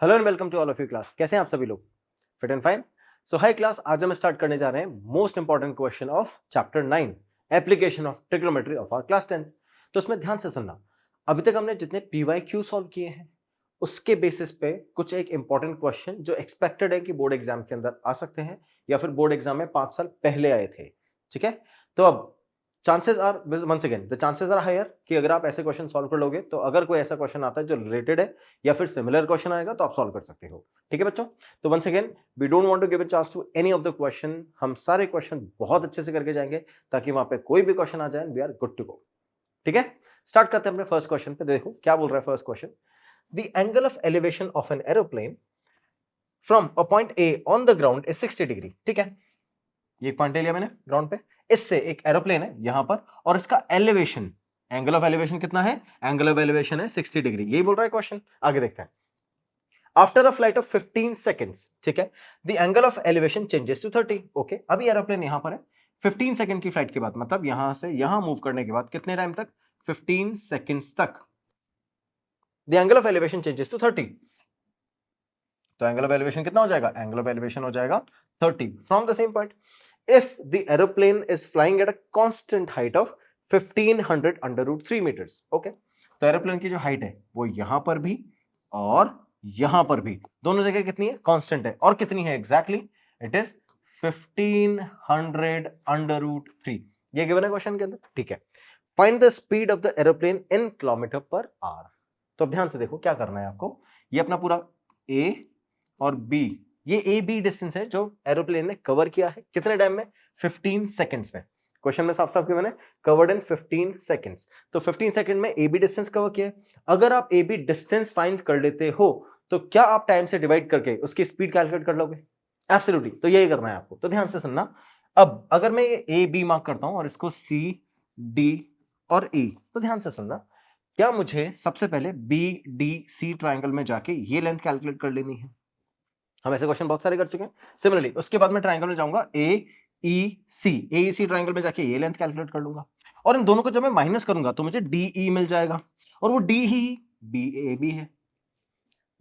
Hello and welcome to all of you class. कैसे हैं आप सभी लोग? Fit and fine. So hi class, आज हम स्टार्ट करने जा रहे हैं most important question of chapter 9, application of trigonometry of our class 10। तो उसमें ध्यान से सुनना। अभी तक हमने जितने पीवाईक्यू सॉल्व किए हैं उसके बेसिस पे कुछ एक इंपॉर्टेंट क्वेश्चन जो एक्सपेक्टेड है कि बोर्ड एग्जाम के अंदर आ सकते हैं या फिर बोर्ड एग्जाम में 5 साल पहले आए थे। ठीक है, तो अब chances are once again the chances are higher कि अगर आप ऐसे क्वेश्चन सॉल्व कर लोगे तो अगर कोई ऐसा क्वेश्चन आता है जो रिलेटेड है या फिर सिमिलर क्वेश्चन आएगा तो आप सॉल्व कर सकते हो। ठीक है बच्चों, तो once again we don't want to give a chance to any of the question. हम सारे क्वेश्चन बहुत अच्छे से करके जाएंगे ताकि वहां पे कोई भी क्वेश्चन आ जाए we are good to go. ठीक है, स्टार्ट करते हैं अपने फर्स्ट क्वेश्चन पे। देखो क्या बोल रहा है first question. The angle of elevation of an aeroplane from a point A on the ground is 60 degree. ठीक है, ये एक पॉइंट ले लिया मैंने ग्राउंड पे, इससे एक एरोप्लेन है यहां पर और इसका एलिवेशन, एंगल ऑफ एलिवेशन कितना है? एंगल ऑफ एलिवेशन है 60 डिग्री। यही बोल रहा है क्वेश्चन। आगे देखते हैं। After a flight of 15 seconds, ठीक है, the angle of elevation changes to 30। Okay, अभी एरोप्लेन यहां पर है 15 सेकंड की फ्लाइट के बाद, मतलब यहां से यहां मूव करने के बाद कितने टाइम तक? 15 सेकंड्स तक the angle of elevation changes to 30। तो एंगल ऑफ एलिवेशन कितना हो जाएगा? एंगल ऑफ एलिवेशन हो जाएगा 30 from the same point if the aeroplane is flying at a constant height of 1500 under root 3 meters. Okay, तो aeroplane की जो height है वो यहां पर भी और यहां पर भी दोनों जगह कितनी है? कांस्टेंट है। और कितनी है exactly? It is 1500 under root 3। ये गिवन है क्वेश्चन के अंदर। ठीक है, find the speed of the aeroplane in kilometre per hour. तो अब ध्यान से देखो क्या करना है आपको। ये अपना पूरा ए और बी, ये ए बी डिस्टेंस है जो एरोप्लेन ने कवर किया है कितने टाइम में? 15 सेकंड्स में। क्वेश्चन में साफ साफ गिवन है कवर्ड इन 15 सेकंड्स। तो 15 सेकंड में ए बी डिस्टेंस कवर किया है। अगर आप ए बी डिस्टेंस फाइंड कर लेते हो तो क्या आप टाइम से डिवाइड करके उसकी स्पीड कैलकुलेट कर लोगे? एब्सोल्युटली, तो यही करना है आपको। तो ध्यान से सुनना। अब अगर मैं ये ए बी मार्क करता हूं और इसको सी डी और ई, तो ध्यान से सुनना। क्या मुझे सबसे पहले बी डी सी ट्राइंगल में जाके ये लेंथ कैलकुलेट कर लेनी है? हम ऐसे क्वेश्चन बहुत सारे कर चुके हैं। सिमिलरली उसके बाद मैं ट्राइंगल में जाऊंगा ए ई सी, ए ई सी ट्राइंगल में जाके ये लेंथ कैलकुलेट कर लूंगा और इन दोनों को जब मैं माइनस करूंगा तो मुझे डी ई मिल जाएगा और वो डी ही बी ए बी है।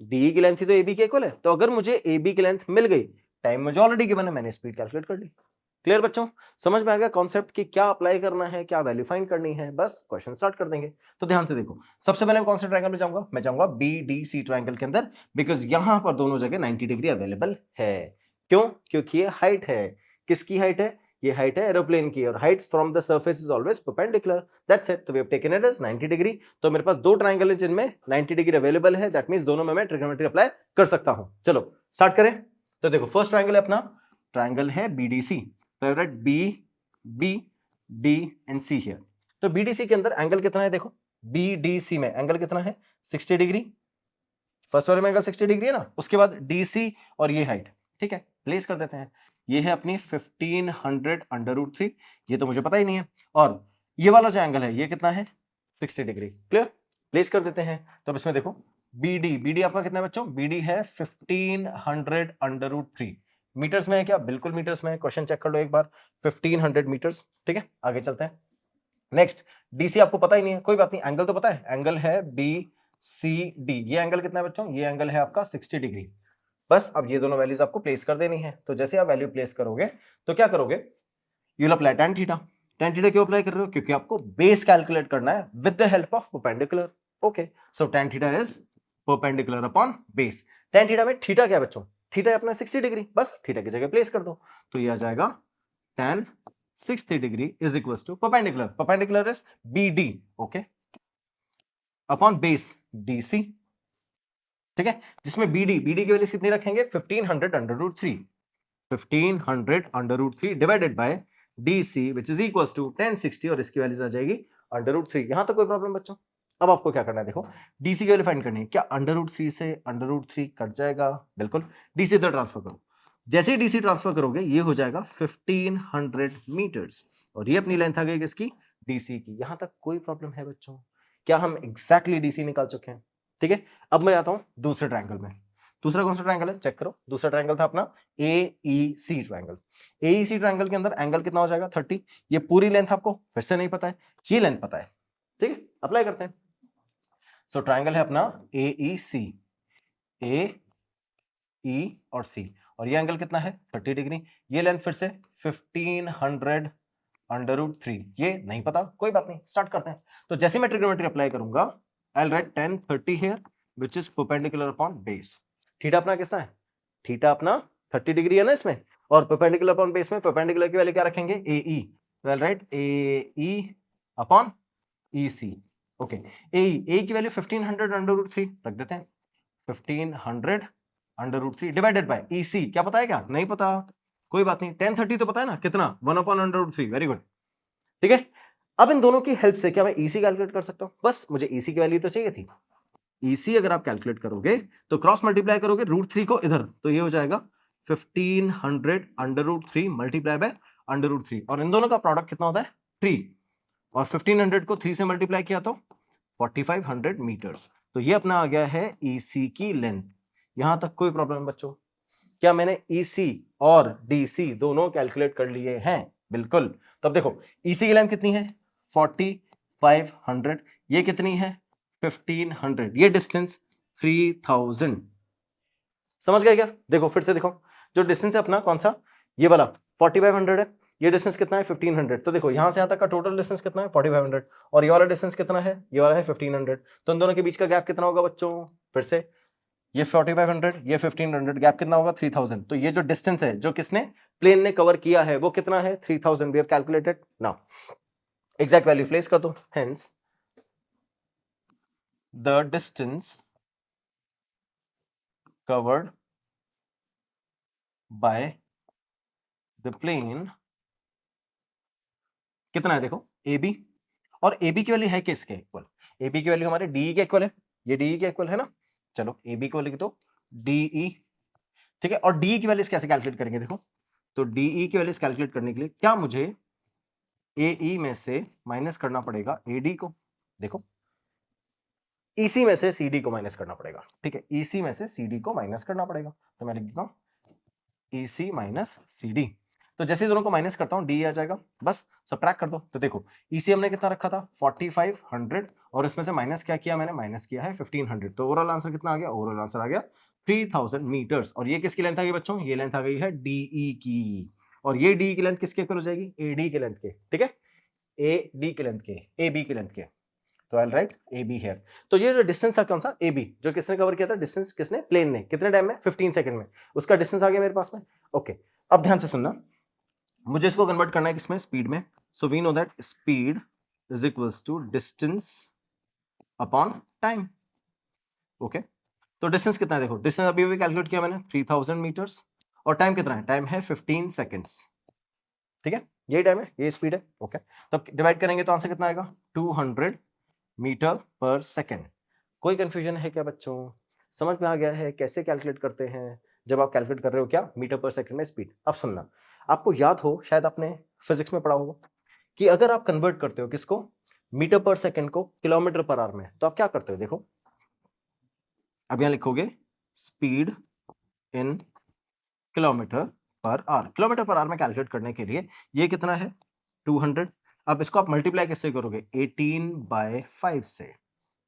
डी की लेंथ ही तो ए बी के इक्वल है, तो अगर मुझे ए बी की लेंथ मिल गई, टाइम मुझे ऑलरेडी गिवन है, मैंने स्पीड कैलकुलेट कर ली। क्लियर बच्चों? समझ में आ गया कॉन्सेप्ट कि क्या अप्लाई करना है, क्या वैल्यू फाइंड करनी है? बस क्वेश्चन स्टार्ट कर देंगे। तो ध्यान से देखो, सबसे पहले मैं कौन से ट्रायंगल में जाऊंगा? मैं जाऊंगा बी डी सी ट्रायंगल के अंदर, बिकॉज यहां पर दोनों जगह 90 डिग्री अवेलेबल है। क्यों? क्योंकि ये हाइट है। किसकी हाइट है? ये हाइट है एरोप्लेन की, और height from the surface is always perpendicular. That's it. तो we have taken it as 90 degree. तो मेरे पास दो ट्रायंगल है जिनमें 90 डिग्री अवेलेबल है। दैट मींस दोनों में मैं ट्रिग्नोमेट्री अप्लाई कर सकता हूं। चलो स्टार्ट करें। तो देखो फर्स्ट ट्रायंगल है अपना, ट्रायंगल है बीडीसी। तो write B B D and C here. तो बीडीसी के अंदर एंगल कितना है? देखो बीडीसी में एंगल कितना है? 60 डिग्री। फर्स्ट वाले में एंगल 60 डिग्री है ना। उसके बाद डीसी और ये हाइट, ठीक है, प्लेस कर देते हैं। ये है अपनी 1500 अंडर रूट 3, ये तो मुझे पता ही नहीं है। और ये वाला जो एंगल है ये कितना है? 60 डिग्री। क्लियर? प्लेस कर देते हैं। तो अब इसमें देखो बीडी, बीडी आपका कितना है बच्चों? बीडी है 1500 अंडर रूट 3। मीटर्स में है क्या? बिल्कुल मीटर्स में है। क्वेश्चन चेक कर लो एक बार, 1500 मीटर्स। ठीक है, आगे चलते हैं। नेक्स्ट डीसी आपको पता ही नहीं है, कोई बात नहीं। एंगल तो पता है, एंगल है बी सी डी। ये एंगल कितना है बच्चों? ये एंगल है आपका 60 डिग्री। बस अब ये दोनों वैल्यूज आपको प्लेस कर देनी है। तो जैसे आप वैल्यू प्लेस करोगे तो क्या करोगे? You will apply tan theta. tan theta क्यों अप्लाई कर रहे हो? क्योंकि आपको बेस कैलकुलेट करना है with the help of perpendicular. Okay, so tan theta is perpendicular upon base. tan theta में थीटा क्या है बच्चों? थीटा है अपना 60 डिग्री। बस थीटा की जगह प्लेस कर दो तो ये आ जाएगा tan 60 degree is equal to perpendicular, perpendicular is BD, okay, upon base DC। ठीक है, जिसमें BD की वैल्यू कितनी रखेंगे? 1500 under root 3, 1500 under root 3 divided by DC which is equal to 1060 और इसकी वैल्यू आ जाएगी अंडर रूट 3। यहां तक कोई प्रॉब्लम बच्चों? अब आपको क्या करना है? देखो DC की वैल्यू फाइंड करनी है। क्या अंडर रूट 3 से अंडर रूट 3 कट जाएगा? बिल्कुल। DC इधर ट्रांसफर करो। जैसे ही DC ट्रांसफर करोगे ये हो जाएगा 1500 मीटर्स और ये अपनी लेंथ आ गई किसकी? DC की। यहां तक कोई प्रॉब्लम है बच्चों? क्या हम एग्जैक्टली DC निकाल चुके हैं? ठीक है, अब मैं आता हूं दूसरे ट्रायंगल में। दूसरा कौन सा ट्रायंगल है? चेक करो। दूसरा ट्रायंगल था अपना AEC ट्रायंगल। AEC ट्रायंगल के अंदर एंगल कितना हो जाएगा? 30। ये पूरी लेंथ आपको फिर से नहीं पता है, ये लेंथ पता है। ठीक है, अप्लाई करते हैं। सो ट्रायंगल है अपना AEC, ई और सी, और ये एंगल कितना है 30 डिग्री। ये लेंथ फिर से 1500 √3, ये नहीं पता, कोई बात नहीं, स्टार्ट करते हैं। तो जैसे मैं ट्रिग्नोमेट्री अप्लाई करूंगा, I will write tan 30 here which is perpendicular upon base. Theta अपना कितना है, थीटा अपना 30 डिग्री है ना इसमें, और परपेंडिकुलर अपॉन बेस में परपेंडिकुलर की वैल्यू क्या रखेंगे, AE, तो I will write AE upon EC। Okay, AE की वैल्यू 1500 √3 रख देते हैं, 1500 √3 डिवाइडेड बाय EC, क्या पता है, क्या नहीं पता, कोई बात नहीं, tan 30 तो पता है ना कितना, 1/√3, वेरी गुड, ठीक है। अब इन दोनों की हेल्प से क्या मैं EC कैलकुलेट कर सकता हूं, बस मुझे EC की वैल्यू तो चाहिए थी। EC अगर आप कैलकुलेट करोगे तो क्रॉस मल्टीप्लाई करोगे √3 को इधर, तो ये हो जाएगा 1500 √3 मल्टीप्लाई बाय √3, और इन दोनों का प्रोडक्ट कितना होता है 3, और 1500 को 3 से मल्टीप्लाई किया तो 4500 मीटर्स। तो ये अपना आ गया है EC की लेंथ। यहां तक कोई प्रॉब्लम बच्चों, क्या मैंने EC और DC दोनों कैलकुलेट कर लिए हैं, बिल्कुल। तब देखो EC की लेंथ कितनी है 4500, ये कितनी है 1500, ये डिस्टेंस 3000, समझ गए क्या। देखो फिर से देखो, जो डिस्टेंस है अपना कौन सा, ये वाला 4500 है, ये डिस्टेंस कितना है 1500, तो देखो यहां से यहां तक का टोटल डिस्टेंस कितना है 4500, और ये वाला डिस्टेंस कितना है, ये वाला है 1500, तो इन दोनों के बीच का गैप कितना होगा बच्चों, फिर से ये 4500, ये 1500, गैप कितना होगा 3000, तो ये जो डिस्टेंस है जो किसने, प्लेन ने कवर किया है, वो कितना है 3000, we have calculated. Now exact value place कर दो, hence the distance covered by the plane कितना है, देखो AB, और AB की वैल्यू है किसके इक्वल, AB की वैल्यू हमारे DE के इक्वल है, ये DE के इक्वल है ना, चलो AB की वैल्यू की तो DE, ठीक है। और DE की वैल्यू कैसे कैलकुलेट करेंगे, देखो तो DE की वैल्यू कैलकुलेट करने के लिए क्या मुझे AE में से माइनस करना पड़ेगा AD को, देखो EC में से CD को माइनस करना पड़ेगा, ठीक है, EC में से CD को माइनस करना पड़ेगा, तो मैं लिख देता हूं EC माइनस CD। तो जैसे ही दोनों को माइनस करता हूं DE आ जाएगा, बस सबट्रैक्ट कर दो। तो देखो EC हमने कितना रखा था 4500, और इसमें से माइनस क्या किया मैंने, माइनस किया है 1500, तो ओवरऑल आंसर कितना आ गया, ओवरऑल आंसर आ गया 3000 मीटर्स। और ये किसकी लेंथ आ गई बच्चों, ये लेंथ आ गई है DE की, और ये DE की लेंथ किसके इक्वल हो जाएगी, AD की लेंथ के, ठीक है, AD की लेंथ के, AB की लेंथ के, तो आई राइट AB हियर। तो ये जो डिस्टेंस था कौन सा, AB, जो किसने कवर किया था, डिस्टेंस किसने, प्लेन ने, कितने टाइम में 15 सेकंड में, उसका डिस्टेंस आ गया मेरे पास में। ओके, अब ध्यान से सुनना, मुझे इसको कन्वर्ट करना है किसमें, स्पीड में। So we know that speed is equals to distance upon time. Okay, तो डिस्टेंस कितना है, देखो डिस्टेंस अभी भी कैलकुलेट किया मैंने 3000 मीटर्स, और टाइम कितना है, टाइम है 15 सेकंड्स, ठीक है, यही टाइम है, ये स्पीड है। ओके, तो डिवाइड करेंगे तो आंसर कितना आएगा 200 मीटर पर सेकंड। कोई कंफ्यूजन है क्या बच्चों, समझ में आ गया है कैसे कैलकुलेट करते हैं जब आप कैलकुलेट कर रहे हो क्या, मीटर पर सेकंड में स्पीड। अब सुनना, आपको याद हो, शायद आपने फिजिक्स में पढ़ा होगा कि अगर आप कन्वर्ट करते हो किसको, मीटर पर सेकंड को किलोमीटर पर आवर में, तो आप क्या करते हो, देखो अब यहां लिखोगे speed in kilometre per our, kilometre per our में कैलकुलेट करने के लिए ये कितना है 200। अब इसको आप मल्टीप्लाई किससे करोगे 18/5 से,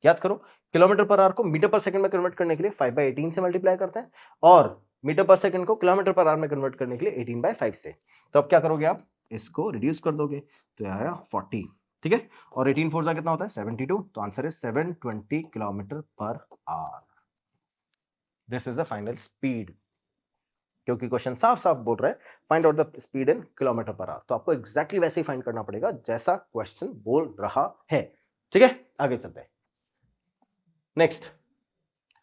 याद करो किलोमीटर पर आवर को मीटर पर सेकंड में कन्वर्ट करने के लिए 5/18 से मल्टीप्लाई करते हैं, और मीटर पर सेकंड को किलोमीटर पर आवर में कन्वर्ट करने के लिए 18/5 से। तो अब क्या करोगे आप, इसको रिड्यूस कर दोगे, तो आया 40, ठीक है, और 18 4 कितना होता है 72, तो answer is 720 kilometre per our. This is the final speed, क्योंकि क्वेश्चन साफ साफ बोल रहा है find out the speed in kilometre per hour, तो आपको एग्जैक्टली वैसे ही फाइंड करना पड़ेगा जैसा क्वेश्चन बोल रहा है, ठीक है। आगे चलते हैं, next,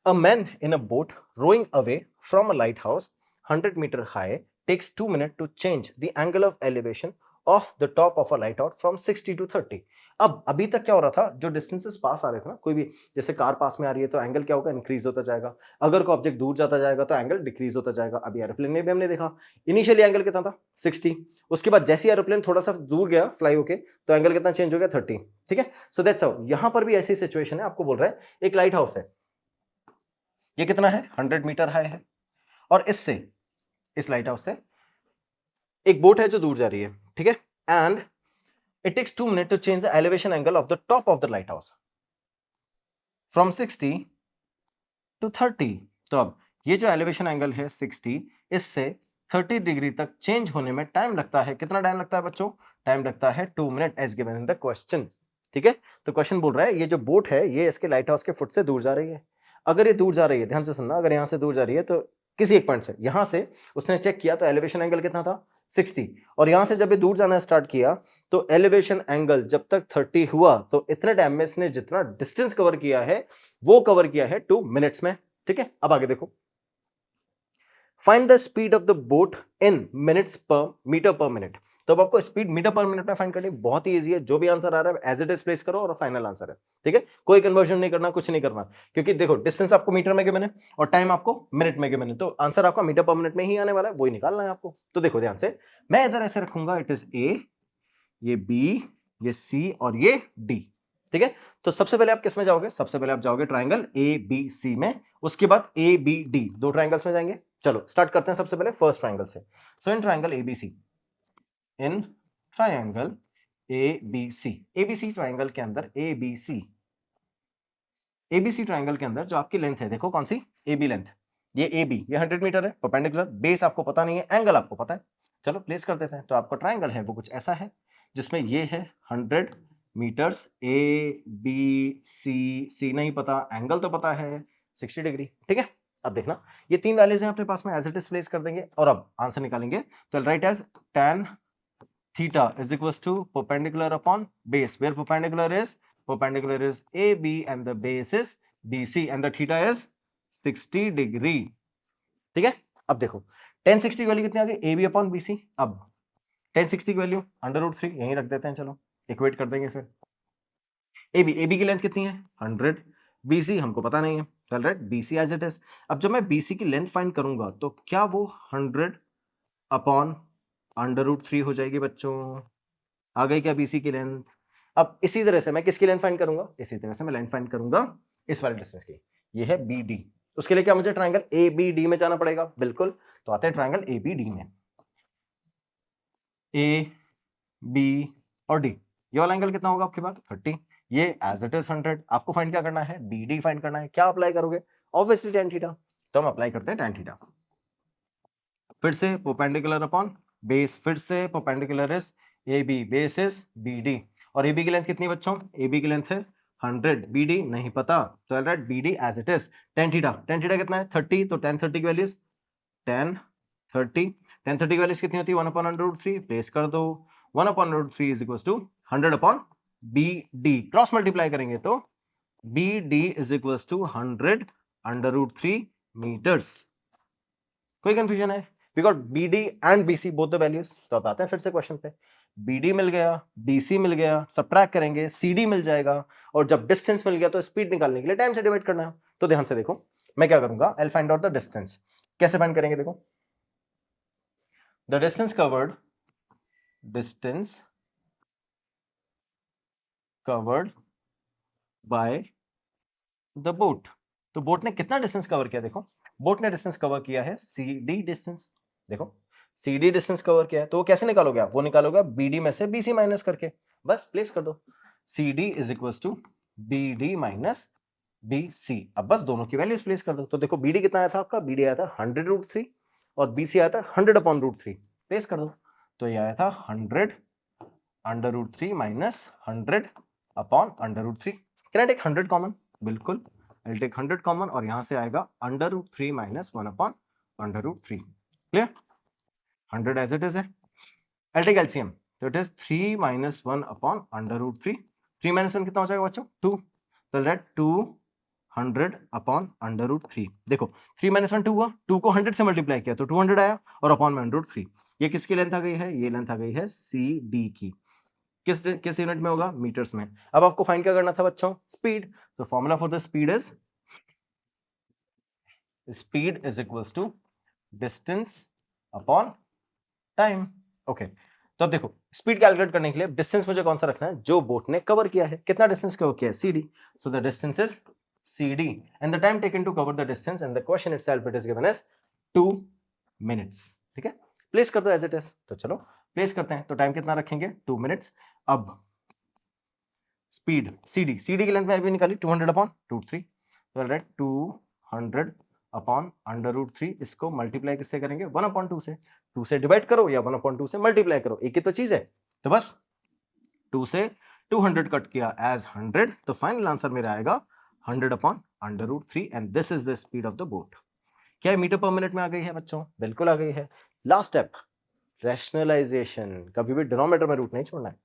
a man in a boat rowing away from a lighthouse 100 meter high takes 2 minutes to change the angle of elevation of the top of a lighthouse from 60 to 30। अब अभी तक क्या हो रहा था, जो डिस्टेंसेस पास आ रहे थे ना, कोई भी जैसे कार पास में आ रही है तो एंगल क्या होगा, इंक्रीज होता जाएगा, अगर कोई ऑब्जेक्ट दूर जाता जाएगा तो एंगल डिक्रीज होता जाएगा। अभी एरोप्लेन में भी हमने देखा इनिशियली एंगल कितना था 60, उसके बाद जैसे एरोप्लेन थोड़ा सा दूर गया फ्लाई होके तो एंगल कितना चेंज हो गया 30, ठीक है। सो दैट्स हाउ यहां पर भी ऐसी सिचुएशन है, आपको बोल रहा है एक लाइट हाउस है, ये कितना है 100 मीटर हाई है, और इससे इस लाइट हाउस से एक बोट है जो दूर जा रही है, ठीक है, and it takes 2 minute to change the elevation angle of the top of the lighthouse from 60 to 30। तो अब ये जो एलिवेशन एंगल है 60, इससे 30 डिग्री तक चेंज होने में टाइम लगता है। कितना टाइम लगता है बच्चों? टाइम लगता है 2 minute as given in the question. ठीक है, तो क्वेश्चन बोल रहा है ये जो बोट है ये इसके लाइट हाउस के फुट से दूर जा रही है। अगर ये दूर जा रही है, ध्यान से सुनना, अगर यहां से दूर जा रही है तो किसी एक पॉइंट से, यहां से उसने चेक किया तो एलिवेशन एंगल कितना था? 60, और यहां से जब ये दूर जाना स्टार्ट किया तो एलिवेशन एंगल जब तक 30 हुआ तो इतने टाइम में इसने जितना डिस्टेंस कवर किया है वो कवर किया है 2 मिनट्स में। ठीक है, अब आगे देखो, find the speed of the boat in minutes पर मीटर पर मिनट। तो अब आपको स्पीड मीटर पर मिनट में फाइंड करनी बहुत ही इजी है। जो भी आंसर आ रहा है एज इट इज प्लेस करो और फाइनल आंसर है। ठीक है, कोई कन्वर्जन नहीं करना, कुछ नहीं करना, क्योंकि देखो डिस्टेंस आपको मीटर में गिवन है और टाइम आपको मिनट में गिवन है, तो आंसर आपका मीटर पर मिनट में ही आने वाला है, वही निकालना है आपको। तो देखो ध्यान से, मैं इधर ऐसे रखूंगा, इट इज ए, ये बी, ये सी और ये डी। ठीक है, तो सबसे पहले आप किस में जाओगे? सबसे पहले आप जाओगे ट्राइंगल ए बी सी में, उसके बाद ए बी डी, दो ट्राइंगल्स में जाएंगे। चलो स्टार्ट करते हैं सबसे पहले फर्स्ट ट्राइंगल से। So in triangle ABC, in triangle ABC, ABC triangle के अंदर एबीसी, एबीसी ट्राइंगल के अंदर जो आपकी लेंथ है, देखो कौन सी? एबी लेंथ, ये एबी, ये 100 मीटर है परपेंडिकुलर, बेस आपको पता नहीं है, एंगल आपको पता है। चलो प्लेस कर देते हैं। तो आपका ट्राइंगल है वो कुछ ऐसा है जिसमें ये है 100 मीटर्स, ए बी सी, सी नहीं पता, एंगल तो पता है 60 डिग्री। ठीक है, अब देखना ये तीन वैल्यूज हैं अपने पास में, एज इट इज प्लेस कर देंगे और अब आंसर निकालेंगे। तो write as tan theta is equals to perpendicular upon base, where perpendicular is AB and the base is BC and the theta is 60 degree। ठीक है, अब देखो tan 60 की वैल्यू कितनी आ गई? AB upon BC। अब tan 60 की वैल्यू √3 यहीं रख देते हैं, चलो इक्वेट कर देंगे फिर। AB की लेंथ कितनी है? 100, BC हमको पता नहीं है, चल write BC as it is. अब जब मैं BC की लेंथ फाइंड करूंगा तो क्या वो 100 अपॉन √3 हो जाएगी बच्चों? आ गई क्या BC की लेंथ? अब इसी तरह से मैं किसकी लेंथ फाइंड करूंगा? इसी तरह से मैं लेंथ फाइंड करूंगा इस वाले डिस्टेंस की, ये है BD। उसके लिए क्या मुझे ट्राइंगल ABD में जाना पड़ेगा? बिल्कुल, तो आते हैं ट्राइंगल ABD में, A B और D, ये वाला एंगल कितना होगा आपके पास? 30, ये एज इट इज 100। आपको फाइंड क्या करना है? BD फाइंड करना है। क्या अप्लाई करोगे? ऑब्वियसली tan थीटा, तो हम अप्लाई करते हैं tan थीटा। फिर से परपेंडिकुलर अपॉन बेस, फिर से perpendicular is AB, base is BD, और AB की लेंथ कितनी बच्चों? AB की लेंथ है 100, BD नहीं पता, तो write BD as it is. tan theta कितना है? 30, तो tan 30 की वैल्यू tan 30, tan 30 की वैल्यू कितनी होती है? 1 अपॉन √3, प्लेस कर दो। 1 upon √3 is equal to 100 upon BD, cross multiply करेंगे तो BD is equal to 100 √3 metres. कोई कंफ्यूजन है? We got BD and BC both the values. तो अब आते हैं फिर से क्वेश्चन पे, BD मिल गया, BC मिल गया, सबट्रैक्ट करेंगे CD मिल जाएगा, और जब डिस्टेंस मिल गया तो स्पीड निकालने के लिए टाइम से डिवाइड करना है। तो ध्यान से देखो, मैं क्या करूंगा, I find out the distance. कैसे फाइंड करेंगे? देखो, the distance covered by the boat. तो बोट ने कितना डिस्टेंस कवर किया? देखो, बोट ने डिस्टेंस कवर किया है CD डिस्टेंस। देखो CD डिस्टेंस कवर किया है, तो वो कैसे निकालोगे आप? वो निकालोगे BD में से BC माइनस करके, बस प्लेस कर दो। CD is equal to BD minus BC। अब बस दोनों की वैल्यूज प्लेस कर दो। तो देखो BD कितना आया था आपका? BD आया था 100 √3 और BC आया था 100 अपॉन √3, प्लेस कर दो। तो ये आया था 100 √3 minus 100 upon √3। Can I take 100 common? बिल्कुल, I'll take 100 कॉमन, और यहां से आएगा √3 minus 1 upon √3। Clear? 100 as it is है। I'll take LCM, तो it is 3 minus 1 upon √3। 3 minus 1 कितना हो जाएगा बच्चों? 2, तो लेट 200 अपॉन √3। देखो 3 माइनस 1 2 हुआ, 2 को 100 से मल्टीप्लाई किया तो 200 आया, और अपॉन में √3। ये किसकी लेंथ आ गई है? ये लेंथ आ गई है CD की। किस यूनिट में होगा? मीटर्स में। अब आपको फाइंड क्या करना था बच्चों? स्पीड। तो formula for the speed is equals to distance upon time. Okay, तो अब देखो स्पीड कैलकुलेट करने के लिए डिस्टेंस मुझे कौन सा रखना है? जो बोट ने कवर किया है। कितना डिस्टेंस कवर किया है? CD। So the distance is CD and the time taken to cover the distance in the question itself it is given as 2 minutes. ठीक है, प्लेस कर दो एज इट इज। तो चलो प्लेस करते हैं। तो टाइम कितना रखेंगे? 2 मिनट्स। अब स्पीड CD की लेंथ में भी निकाली 200 अपॉन √3, तो राइट 200 अपॉन √3, इसको मल्टीप्लाई किससे करेंगे 1/2 से, 2 से डिवाइड करो या 1/2 से मल्टीप्लाई करो, एक ही तो चीज है। तो बस 2 से 200 कट किया एज 100, तो फाइनल आंसर मेरा आएगा 100/√3 and this is the speed of the boat. क्या ये मीटर पर मिनट में आ गई है बच्चों? बिल्कुल आ गई है। लास्ट स्टेप रैशनलाइजेशन, कभी भी डिनोमिनेटर में रूट नहीं छोड़ना है।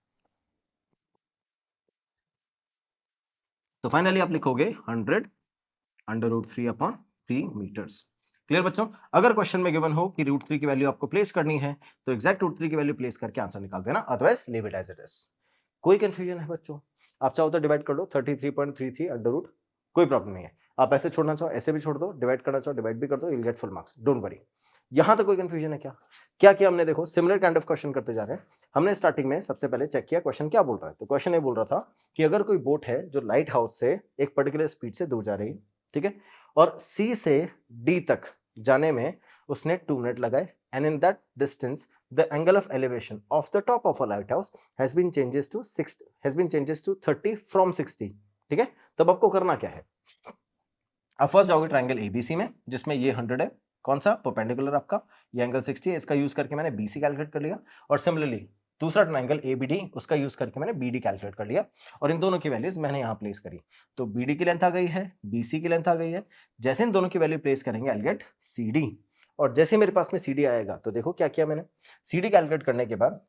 तो फाइनली आप लिखोगे 100/√3/3 मीटर्स। क्लियर बच्चों? अगर क्वेश्चन में गिवन हो कि √3 की वैल्यू आपको प्लेस करनी है तो एग्जैक्ट √3 की वैल्यू प्लेस करके आंसर निकाल देना, otherwise leave it as it is. कोई कंफ्यूजन है बच्चों? आप चाहो तो डिवाइड कर लो 33.33 √, कोई प्रॉब्लम नहीं है। आप ऐसे छोड़ना चाहो ऐसे भी छोड़ दो, डिवाइड करना चाहो डिवाइड भी कर दो, you will get full marks, don't worry. यहां तक कोई कंफ्यूजन है क्या? क्या किया हमने? देखो सिमिलर काइंड ऑफ क्वेश्चन करते जा रहे हैं। हमने स्टार्टिंग में सबसे पहले चेक किया क्वेश्चन क्या बोल रहा है। तो क्वेश्चन ये बोल रहा था कि अगर कोई बोट है जो लाइट हाउस से एक पर्टिकुलर स्पीड से दूर जा रही है, ठीक है, और सी से डी तक जाने में उसने 2 मिनट लगाए, and in that distance the angle of elevation of the top of a lighthouse has been changes to 30 from 60, ठीक है। तब आपको करना क्या है? अब फर्स्ट जाओगे ट्रायंगल एबीसी में जिसमें ये 100 है, कौन सा परपेंडिकुलर आपका, ये एंगल 60 है, इसका यूज करके मैंने बीसी कैलकुलेट कर लिया, और सिमिलरली दूसरा ट्रायंगल एबीडी, उसका यूज करके मैंने बीडी कैलकुलेट कर लिया, और इन दोनों की वैल्यूज मैंने यहां प्लेस करी। तो बीडी की लेंथ आ गई है, बीसी की लेंथ आ गई है, जैसे इन दोनों की वैल्यू प्लेस करेंगे आई विल गेट सीडी, और जैसे मेरे पास में सीडी आएगा तो देखो क्या किया मैंने, सीडी कैलकुलेट करने के बाद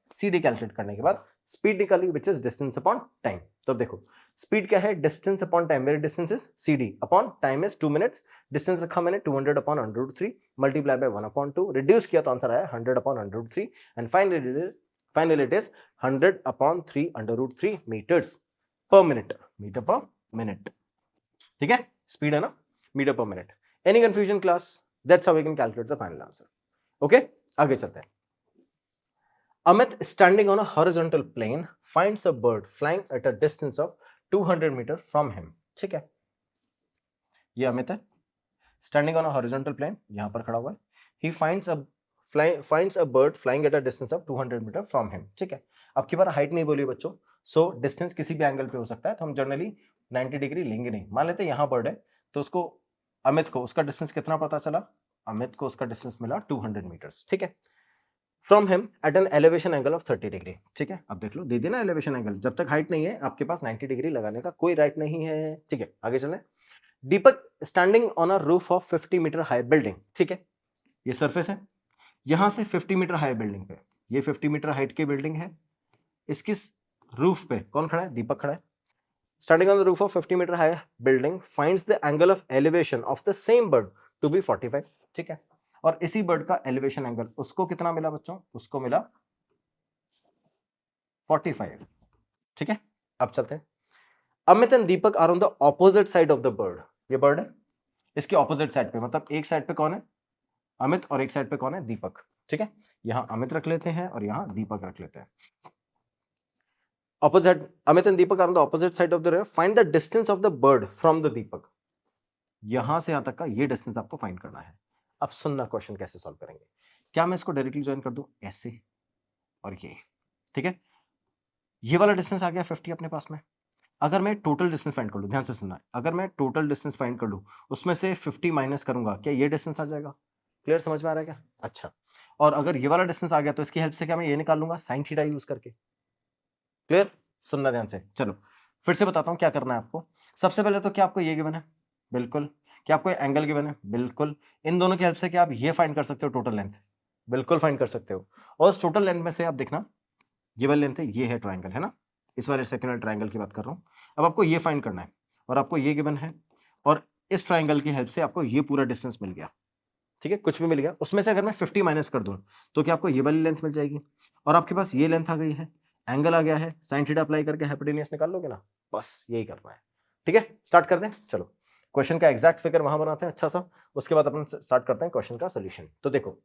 स्पीड निकाली विच इज डिस्टेंस अपॉन टाइम। तो देखो स्पीड क्या है, डिस्टेंस अपॉन टाइम, मेरे distance is CD upon time is 2 minutes, distance रखा मैंने 200/√3 मल्टीप्लाई बाय 1/2, रिड्यूस किया तो आंसर आया 100/√3 and finally it is 100/3 metres per minute, metre per minute, ठीक है, स्पीड है ना, metre per minute. Any confusion class? That's how we can calculate the final answer. Okay, आगे चलते हैं। Amit standing on a horizontal plane finds a bird flying at a distance of 200 metre from him, ठीक है, ये अमित है, standing on a horizontal plane, यहां पर खड़ा हुआ है, he finds a bird flying at a distance of 200 metre from him, ठीक है। अब की बार हाइट नहीं बोली बच्चों, सो डिस्टेंस किसी भी एंगल पे हो सकता है, तो हम जनरली 90 डिग्री लेंगे नहीं। मान लेते हैं यहां बर्ड है, तो उसको अमित को उसका डिस्टेंस कितना पता चला, अमित को उसका डिस्टेंस मिला 200 मीटर्स, ठीक है, from him at an elevation angle of 30 degree, ठीक है। अब देख लो दे देना एलिवेशन एंगल, जब तक हाइट नहीं है आपके पास 90 डिग्री लगाने का कोई राइट नहीं है, ठीक है। आगे चलें। Deepak standing on a roof of 50 metre high building, ठीक है, ये सरफेस है, यहां से 50 मीटर हाई बिल्डिंग पे, ये 50 मीटर हाइट की बिल्डिंग है, इसकी रूफ पे कौन खड़ा है, दीपक खड़ा है, standing on the roof of 50 metre high building finds the angle of elevation of the same bird to be 45, ठीक है, और इसी बर्ड का एलिवेशन एंगल उसको कितना मिला बच्चों, उसको मिला 45, ठीक है। अब चलते हैं। Amit and Deepak are on the opposite side of the bird, ये बर्ड है, इसके ऑपोजिट साइड पे, मतलब एक साइड पे कौन है अमित और एक साइड पे कौन है दीपक, ठीक है। यहां अमित रख लेते हैं और यहां दीपक रख लेते हैं। Opposite, Amit and Deepak are on the opposite side of the river, find the distance of the bird from the Deepak, यहां से यहां तक का ये डिस्टेंस आपको फाइंड करना है। अब सुनना क्वेश्चन कैसे सॉल्व करेंगे। क्या मैं इसको डायरेक्टली ज्वाइन कर दूं ऐसे और ये, ठीक है, ये वाला डिस्टेंस आ गया 50 अपने पास में। अगर मैं टोटल डिस्टेंस फाइंड कर लूं, ध्यान से सुनना, अगर मैं टोटल डिस्टेंस फाइंड कर लूं उसमें से 50 माइनस करूंगा, क्या ये डिस्टेंस आ जाएगा? क्लियर, समझ में आ रहा है क्या? अच्छा, और अगर ये वाला डिस्टेंस आ गया तो इसकी हेल्प से क्या मैं ये निकाल लूंगा साइन थीटा यूज करके। क्लियर, सुनना ध्यान से। चलो फिर से बताता हूं क्या करना है आपको। सबसे पहले तो क्या आपको ये गिवन है? बिल्कुल। क्या आपको एंगल गिवन है? बिल्कुल। इन दोनों की हेल्प से क्या आप ये फाइंड कर सकते हो टोटल लेंथ? बिल्कुल फाइंड कर सकते हो। और उस टोटल लेंथ में से आप देखना ये वाली लेंथ है, ये है ट्राइंगल, है ना, इस वाले सेकेंड ट्राइंगल की बात कर रहा हूं। अब आपको ये फाइंड करना है और आपको ये गिवन है, और इस ट्राइंगल की हेल्प से आपको ये पूरा डिस्टेंस मिल गया, ठीक है, कुछ भी मिल गया। उसमें से अगर मैं 50 माइनस कर दूं तो क्या आपको ये वाली लेंथ मिल जाएगी, और आपके पास ये लेंथ आ गई है, एंगल आ गया है, साइन थीटा अप्लाई करके हाइपोटेन्यूज निकाल लोगे ना, बस यही करना है, ठीक है। स्टार्ट कर दें, चलो क्वेश्चन का एग्जैक्ट फिगर वहां बनाते हैं अच्छा सा, उसके बाद अपन स्टार्ट करते हैं क्वेश्चन का सोल्यूशन। तो देखो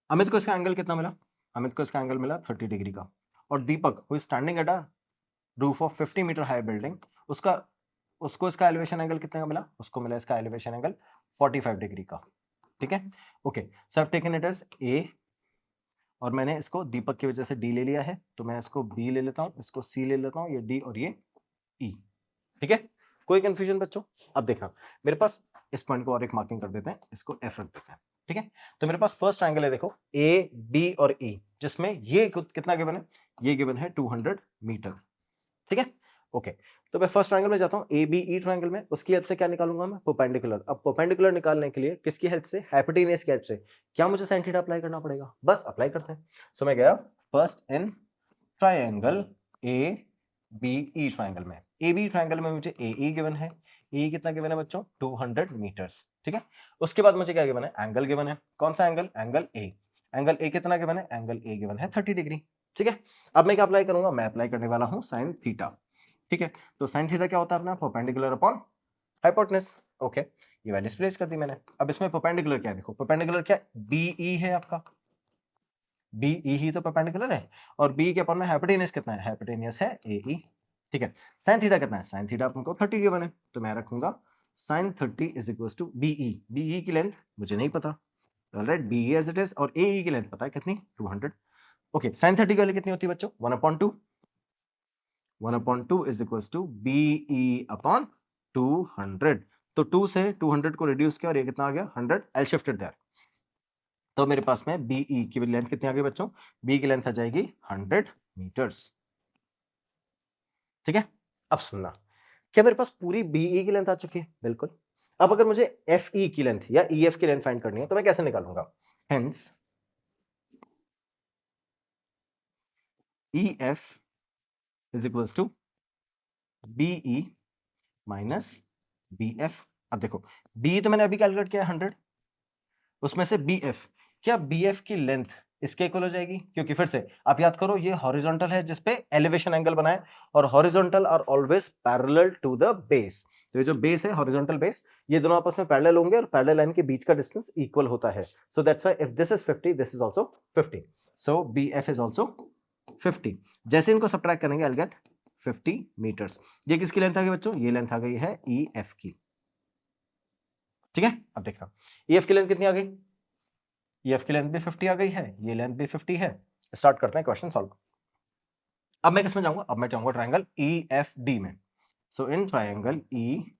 अमित को इसका एंगल कितना मिला, अमित को इसका एंगल मिला 30 डिग्री का, और Deepak who is standing at a roof of 50 metre high building, उसको इसका एलिवेशन एंगल कितने का मिला, उसको मिला इसका एलिवेशन एंगल 45 डिग्री का, ठीक है। Okay, so I have taken it as A, और मैंने इसको दीपक की वजह से डी ले लिया है, तो मैं इसको बी ले लेता हूं, इसको सी ले लेता हूं, ये डी और ये ई, ठीक है, कोई कंफ्यूजन बच्चों? अब देखना मेरे पास इस पॉइंट को और एक मार्किंग कर देते हैं, इसको एफ रख देते हैं। ठीक है, तो मेरे पास फर्स्ट ट्रायंगल है, देखो ए बी और ई, जिसमें ये कितना गिवन है, ये गिवन है 200 मीटर। ठीक है, ओके, तो मैं फर्स्ट ट्रायंगल में जाता हूं, ए बी ई ट्रायंगल में, उसकी हेल्प से क्या निकालूंगा मैं, परपेंडिकुलर। अब परपेंडिकुलर निकालने के लिए किसकी हेल्प से, हाइपोटेनियस की हेल्प से। क्या मुझे साइन थीटा अप्लाई करना पड़ेगा, बस अप्लाई करते हैं। सो मैं गया first in triangle A B E triangle में, ए बी ट्रायंगल में मुझे ए ई गिवन है, ए कितना गिवन है बच्चों, 200 मीटर्स। ठीक है, उसके बाद मुझे क्या गिवन है, एंगल गिवन है, कौन सा angle, angle A. Angle A कितना गिवन है, एंगल ए गिवन है 30 डिग्री। ठीक है, अब मैं क्या अप्लाई करूंगा, मैं अप्लाई करने वाला हूं साइन थीटा। ठीक है, तो साइन थीटा क्या होता है अपना, परपेंडिकुलर अपॉन हाइपोटेनस। ओके, ये वैल्यूज प्लेस कर दी मैंने। अब इसमें परपेंडिकुलर क्या है, देखो परपेंडिकुलर क्या, बीई है आपका, बीई ही तो परपेंडिकुलर है, और बी के अपॉन में हाइपोटेनस कितना है, हाइपोटेनस है एई। ठीक है, साइन थीटा कितना है, साइन थीटा आपको 30 गिवन है, तो मैं रखूंगा sine 30 is equal to BE. BE की लेंथ मुझे नहीं पता, alright, BE as it is, और एई की लेंथ पता है कितनी, 200। ओके, साइन 30 की वैल्यू कितनी होती है बच्चों, 1/2, 1/2 is equal to BE upon 200। तो 2 से 200 को रिड्यूस किया और ये कितना आ गया, 100, आई शिफ्टेड देयर। तो मेरे पास में बीई की लेंथ कितनी आ गई बच्चों, बी की लेंथ आ जाएगी 100 मीटर्स। ठीक है, अब सुनना, क्या मेरे पास पूरी बीई की लेंथ आ चुकी है, बिल्कुल। अब अगर मुझे एफ ई की लेंथ या ई एफ की लेंथ फाइंड करनी है तो मैं कैसे निकालूंगा, hence E F is equal to BE minus B F. अब देखो बी तो मैंने अभी कैलकुलेट किया 100, उसमें से बी एफ, क्या बी एफ की लेंथ इसके इक्वल हो जाएगी, क्योंकि फिर से आप याद करो ये हॉरिजॉन्टल है जिसपे एलिवेशन एंगल बनाए, और horizontal are always parallel to the base. तो ये जो बेस है हॉरिजॉन्टल बेस, ये दोनों आपस में पैरेलल होंगे और पैरेलल लाइन के बीच का डिस्टेंस इक्वल होता है। So that's why if this is 50 this is also 50, so B F is also 50। जैसे इनको सब्ट्रैक्ट करेंगे आई विल गेट 50 मीटर्स। ये किसकी लेंथ आ गई बच्चों, ये लेंथ आ गई है ई एफ की। ठीक है, अब देखना ई एफ की लेंथ कितनी आ गई, ई एफ की लेंथ भी 50 आ गई है, ये लेंथ भी 50 है। स्टार्ट करते हैं क्वेश्चन सॉल्व। अब मैं किसमें जाऊंगा, अब मैं जाऊंगा ट्रायंगल ई एफ डी में। So in triangle E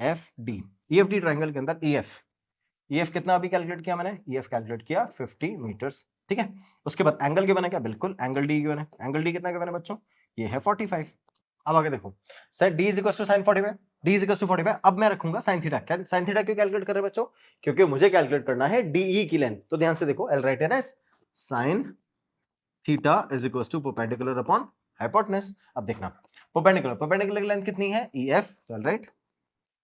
F D, E F D triangle के अंदर ई एफ कितना अभी कैलकुलेट किया मैंने, ई एफ कैलकुलेट किया 50 मीटर्स। ठीक है, उसके बाद एंगल गिवन है क्या, बिल्कुल एंगल डी गिवन है, एंगल डी कितना गिवन है बच्चों, ये है 45। अब आगे देखो, sir D is equal to sine 45, D is equal to 45। अब मैं रखूंगा साइन थीटा। क्या साइन थीटा क्यों कैलकुलेट कर रहे हैं बच्चों, क्योंकि मुझे कैलकुलेट करना है डीई की लेंथ। तो ध्यान से देखो, I write it as sine theta is equal to perpendicular upon hypotenuse. अब देखना परपेंडिकुलर की लेंथ कितनी है, ई एफ, तो write